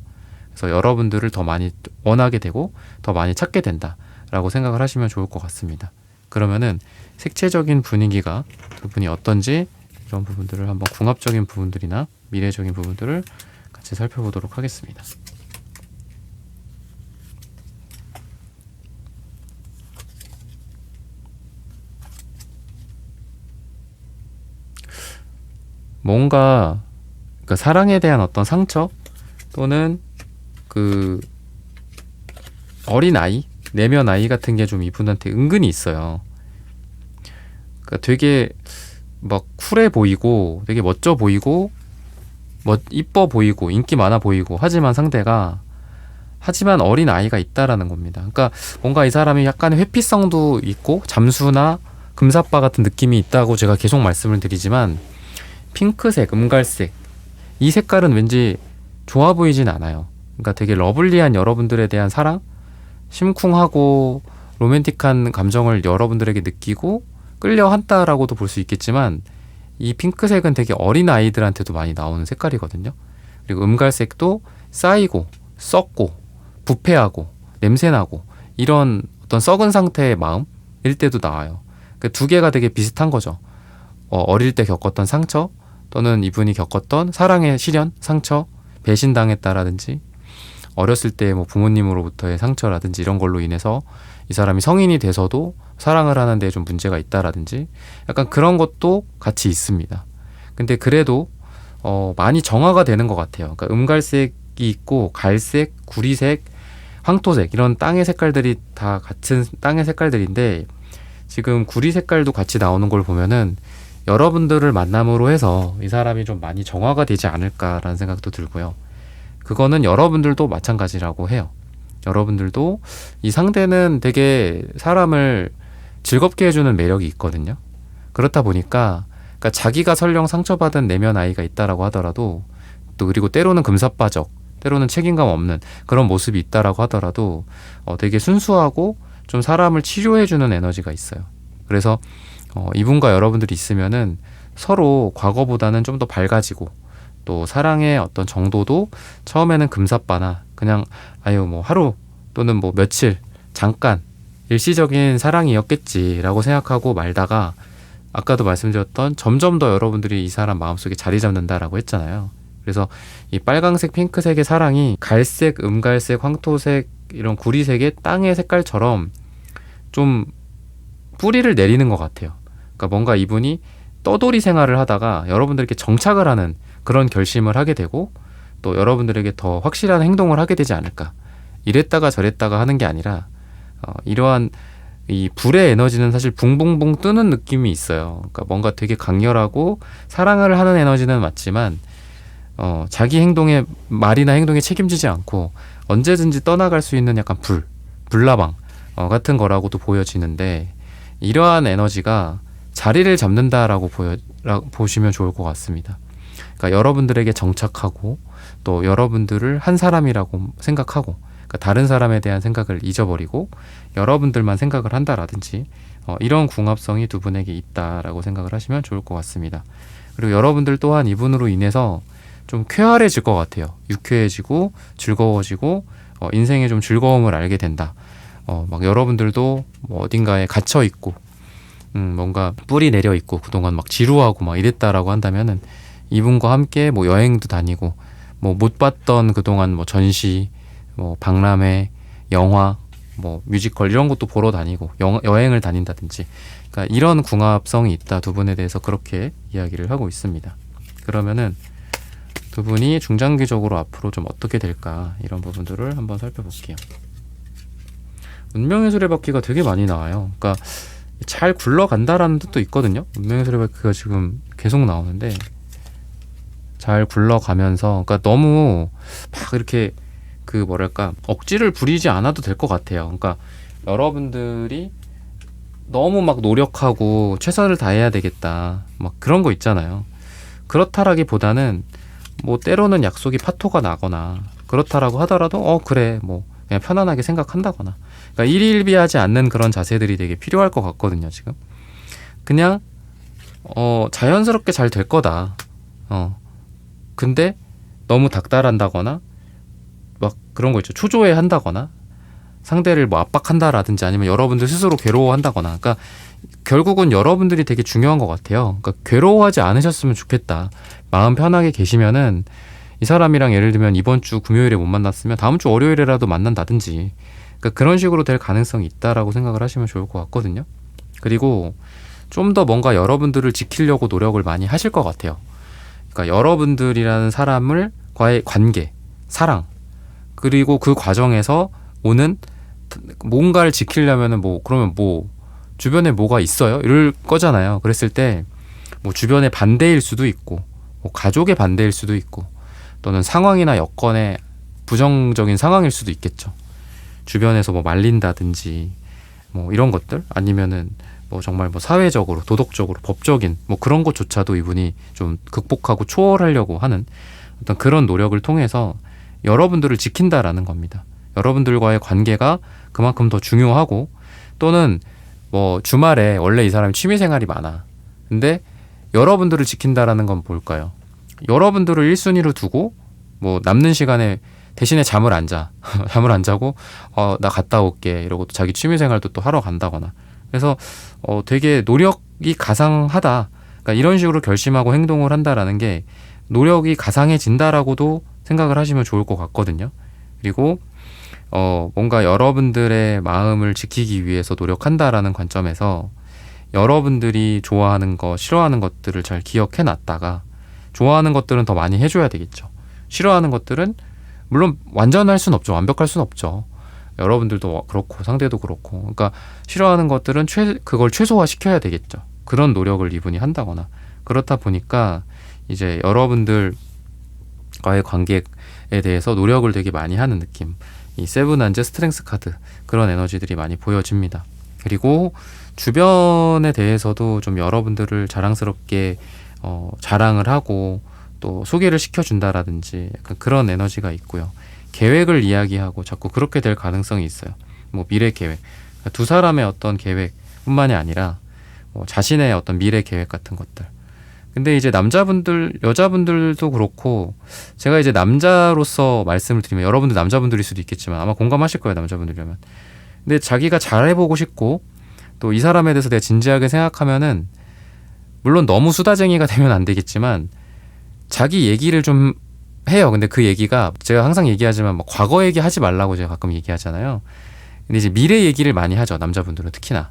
그래서 여러분들을 더 많이 원하게 되고 더 많이 찾게 된다라고 생각을 하시면 좋을 것 같습니다. 그러면은 색채적인 분위기가 두 분이 어떤지, 이런 부분들을 한번 궁합적인 부분들이나 미래적인 부분들을 같이 살펴보도록 하겠습니다. 뭔가 그러니까 사랑에 대한 어떤 상처 또는 그 어린 아이, 내면 아이 같은 게 좀 이분한테 은근히 있어요. 그러니까 되게 막 쿨해 보이고 되게 멋져 보이고 이뻐 보이고 인기 많아 보이고 하지만 어린 아이가 있다라는 겁니다. 그러니까 뭔가 이 사람이 약간의 회피성도 있고 잠수나 금사빠 같은 느낌이 있다고 제가 계속 말씀을 드리지만 핑크색, 음갈색 이 색깔은 왠지 좋아 보이진 않아요. 그러니까 되게 러블리한 여러분들에 대한 사랑, 심쿵하고 로맨틱한 감정을 여러분들에게 느끼고 끌려한다라고도 볼 수 있겠지만 이 핑크색은 되게 어린 아이들한테도 많이 나오는 색깔이거든요. 그리고 음갈색도 쌓이고 썩고 부패하고 냄새나고 이런 어떤 썩은 상태의 마음일 때도 나와요. 그 두 개가 되게 비슷한 거죠. 어릴 때 겪었던 상처 또는 이분이 겪었던 사랑의 시련, 상처, 배신당했다라든지 어렸을 때 뭐 부모님으로부터의 상처라든지 이런 걸로 인해서 이 사람이 성인이 돼서도 사랑을 하는데 좀 문제가 있다라든지 약간 그런 것도 같이 있습니다. 근데 그래도 많이 정화가 되는 것 같아요. 그러니까 음갈색이 있고 갈색, 구리색, 황토색 이런 땅의 색깔들이 다 같은 땅의 색깔들인데 지금 구리 색깔도 같이 나오는 걸 보면은 여러분들을 만남으로 해서 이 사람이 좀 많이 정화가 되지 않을까라는 생각도 들고요. 그거는 여러분들도 마찬가지라고 해요. 여러분들도 이 상대는 되게 사람을 즐겁게 해주는 매력이 있거든요. 그렇다 보니까 그러니까 자기가 설령 상처받은 내면 아이가 있다라고 하더라도 또 그리고 때로는 금사빠적 때로는 책임감 없는 그런 모습이 있다라고 하더라도 되게 순수하고 좀 사람을 치료해주는 에너지가 있어요. 그래서 이분과 여러분들이 있으면은 서로 과거보다는 좀 더 밝아지고 또 사랑의 어떤 정도도 처음에는 금사빠나 그냥 아유 뭐 하루 또는 뭐 며칠 잠깐 일시적인 사랑이었겠지라고 생각하고 말다가 아까도 말씀드렸던 점점 더 여러분들이 이 사람 마음속에 자리 잡는다라고 했잖아요. 그래서 이 빨강색, 핑크색의 사랑이 갈색, 음갈색, 황토색 이런 구리색의 땅의 색깔처럼 좀 뿌리를 내리는 것 같아요. 그러니까 뭔가 이분이 떠돌이 생활을 하다가 여러분들에게 정착을 하는 그런 결심을 하게 되고 또 여러분들에게 더 확실한 행동을 하게 되지 않을까. 이랬다가 저랬다가 하는 게 아니라 이러한 이 불의 에너지는 사실 붕붕붕 뜨는 느낌이 있어요. 그러니까 뭔가 되게 강렬하고 사랑을 하는 에너지는 맞지만 자기 행동에 말이나 행동에 책임지지 않고 언제든지 떠나갈 수 있는 약간 불나방 같은 거라고도 보여지는데 이러한 에너지가 자리를 잡는다라고 보시면 좋을 것 같습니다. 그러니까 여러분들에게 정착하고 또 여러분들을 한 사람이라고 생각하고 그러니까 다른 사람에 대한 생각을 잊어버리고 여러분들만 생각을 한다라든지 이런 궁합성이 두 분에게 있다라고 생각을 하시면 좋을 것 같습니다. 그리고 여러분들 또한 이분으로 인해서 좀 쾌활해질 것 같아요. 유쾌해지고 즐거워지고 인생에 좀 즐거움을 알게 된다. 막 여러분들도 뭐 어딘가에 갇혀 있고 뭔가 뿔이 내려 있고 그동안 막 지루하고 막 이랬다라고 한다면은 이분과 함께 뭐 여행도 다니고 뭐 못 봤던 그동안 뭐 전시, 뭐 박람회, 영화, 뭐 뮤지컬 이런 것도 보러 다니고 여행을 다닌다든지 그러니까 이런 궁합성이 있다. 두 분에 대해서 그렇게 이야기를 하고 있습니다. 그러면은 두 분이 중장기적으로 앞으로 좀 어떻게 될까 이런 부분들을 한번 살펴볼게요. 운명의 수레바퀴가 되게 많이 나와요. 그러니까 잘 굴러간다라는 뜻도 있거든요. 운명의 수레바퀴가 지금 계속 나오는데 잘 굴러가면서 그러니까 너무 막 이렇게 그 뭐랄까 억지를 부리지 않아도 될 것 같아요. 그러니까 여러분들이 너무 막 노력하고 최선을 다해야 되겠다 막 그런 거 있잖아요. 그렇다라기보다는 뭐 때로는 약속이 파토가 나거나 그렇다라고 하더라도 그래 뭐 그냥 편안하게 생각한다거나 그러니까 일일비하지 않는 그런 자세들이 되게 필요할 것 같거든요. 지금 그냥 자연스럽게 잘 될 거다. 근데 너무 닥달한다거나 막 그런 거 있죠. 초조해 한다거나 상대를 뭐 압박한다라든지 아니면 여러분들 스스로 괴로워한다거나 그러니까 결국은 여러분들이 되게 중요한 것 같아요. 그러니까 괴로워하지 않으셨으면 좋겠다. 마음 편하게 계시면은 이 사람이랑 예를 들면 이번 주 금요일에 못 만났으면 다음 주 월요일에라도 만난다든지 그러니까 그런 식으로 될 가능성이 있다라고 생각을 하시면 좋을 것 같거든요. 그리고 좀 더 뭔가 여러분들을 지키려고 노력을 많이 하실 것 같아요. 그러니까 여러분들이라는 사람과의 관계, 사랑, 그리고 그 과정에서 오는 뭔가를 지키려면은 그러면 주변에 뭐가 있어요? 이럴 거잖아요. 그랬을 때 주변의 반대일 수도 있고 가족의 반대일 수도 있고 또는 상황이나 여건의 부정적인 상황일 수도 있겠죠. 주변에서 말린다든지 이런 것들, 아니면은 정말 사회적으로, 도덕적으로, 법적인 그런 것조차도 이분이 좀 극복하고 초월하려고 하는 어떤 그런 노력을 통해서 여러분들을 지킨다라는 겁니다. 여러분들과의 관계가 그만큼 더 중요하고, 또는 주말에 원래 이 사람이 취미생활이 많아. 근데 여러분들을 지킨다라는 건 뭘까요? 여러분들을 1순위로 두고 남는 시간에 대신에 잠을 안 자. 잠을 안 자고 나 갔다 올게 이러고 또 자기 취미생활도 또 하러 간다거나. 그래서 되게 노력이 가상하다. 그러니까 이런 식으로 결심하고 행동을 한다라는 게 노력이 가상해진다라고도 생각을 하시면 좋을 것 같거든요. 그리고 뭔가 여러분들의 마음을 지키기 위해서 노력한다라는 관점에서 여러분들이 좋아하는 거, 싫어하는 것들을 잘 기억해 놨다가 좋아하는 것들은 더 많이 해줘야 되겠죠. 싫어하는 것들은 물론 완전할 순 없죠. 완벽할 순 없죠. 여러분들도 그렇고 상대도 그렇고. 그러니까 싫어하는 것들은 그걸 최소화 시켜야 되겠죠. 그런 노력을 이분이 한다거나. 그렇다 보니까 이제 여러분들과의 관계에 대해서 노력을 되게 많이 하는 느낌. 이 세븐안제 스트렝스 카드, 그런 에너지들이 많이 보여집니다. 그리고 주변에 대해서도 좀 여러분들을 자랑스럽게 자랑을 하고 또 소개를 시켜준다라든지 약간 그런 에너지가 있고요. 계획을 이야기하고 자꾸 그렇게 될 가능성이 있어요. 미래 계획, 그러니까 두 사람의 어떤 계획뿐만이 아니라 자신의 어떤 미래 계획 같은 것들. 근데 이제 여자분들도 그렇고, 제가 이제 남자로서 말씀을 드리면, 여러분들 남자분들일 수도 있겠지만 아마 공감하실 거예요, 남자분들이라면. 근데 자기가 잘해보고 싶고 또 이 사람에 대해서 내가 진지하게 생각하면은, 물론 너무 수다쟁이가 되면 안 되겠지만 자기 얘기를 좀 해요. 근데 그 얘기가 제가 항상 얘기하지만 과거 얘기하지 말라고 제가 가끔 얘기하잖아요. 근데 이제 미래 얘기를 많이 하죠. 남자분들은 특히나.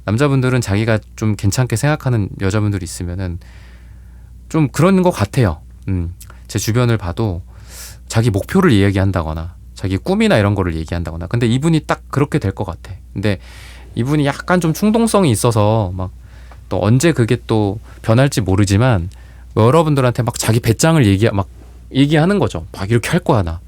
남자분들은 자기가 좀 괜찮게 생각하는 여자분들이 있으면은 좀 그런 것 같아요. 제 주변을 봐도 자기 목표를 이야기한다거나 자기 꿈이나 이런 거를 얘기한다거나. 근데 이분이 딱 그렇게 될 것 같아. 근데 이분이 약간 좀 충동성이 있어서 또 언제 그게 또 변할지 모르지만 여러분들한테 자기 배짱을 얘기하는 거죠. 이렇게 할 거야, 나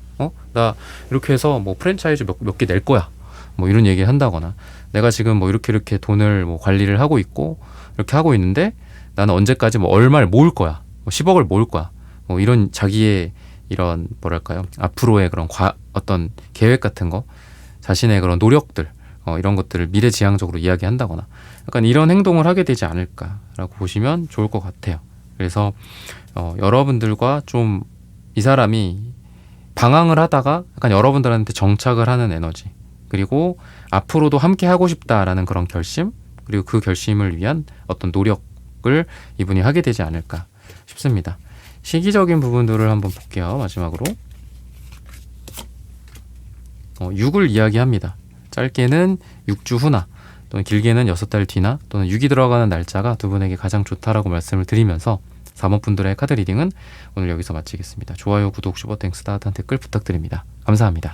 이렇게 해서 프랜차이즈 몇 개 낼 거야, 이런 얘기 한다거나, 내가 지금 이렇게 돈을 관리를 하고 있고 이렇게 하고 있는데 나는 언제까지 얼마를 모을 거야, 10억을 모을 거야, 이런 자기의 이런 뭐랄까요, 앞으로의 그런 어떤 계획 같은 거, 자신의 그런 노력들, 이런 것들을 미래지향적으로 이야기한다거나 약간 이런 행동을 하게 되지 않을까라고 보시면 좋을 것 같아요. 그래서 여러분들과 좀 이 사람이 방황을 하다가 약간 여러분들한테 정착을 하는 에너지, 그리고 앞으로도 함께 하고 싶다라는 그런 결심, 그리고 그 결심을 위한 어떤 노력을 이분이 하게 되지 않을까 싶습니다. 시기적인 부분들을 한번 볼게요. 마지막으로 6을 이야기합니다. 짧게는 6주 후나 또는 길게는 6달 뒤나 또는 6이 들어가는 날짜가 두 분에게 가장 좋다라고 말씀을 드리면서 4번 분들의 카드 리딩은 오늘 여기서 마치겠습니다. 좋아요, 구독, 슈퍼땡스, 따뜻한 댓글 부탁드립니다. 감사합니다.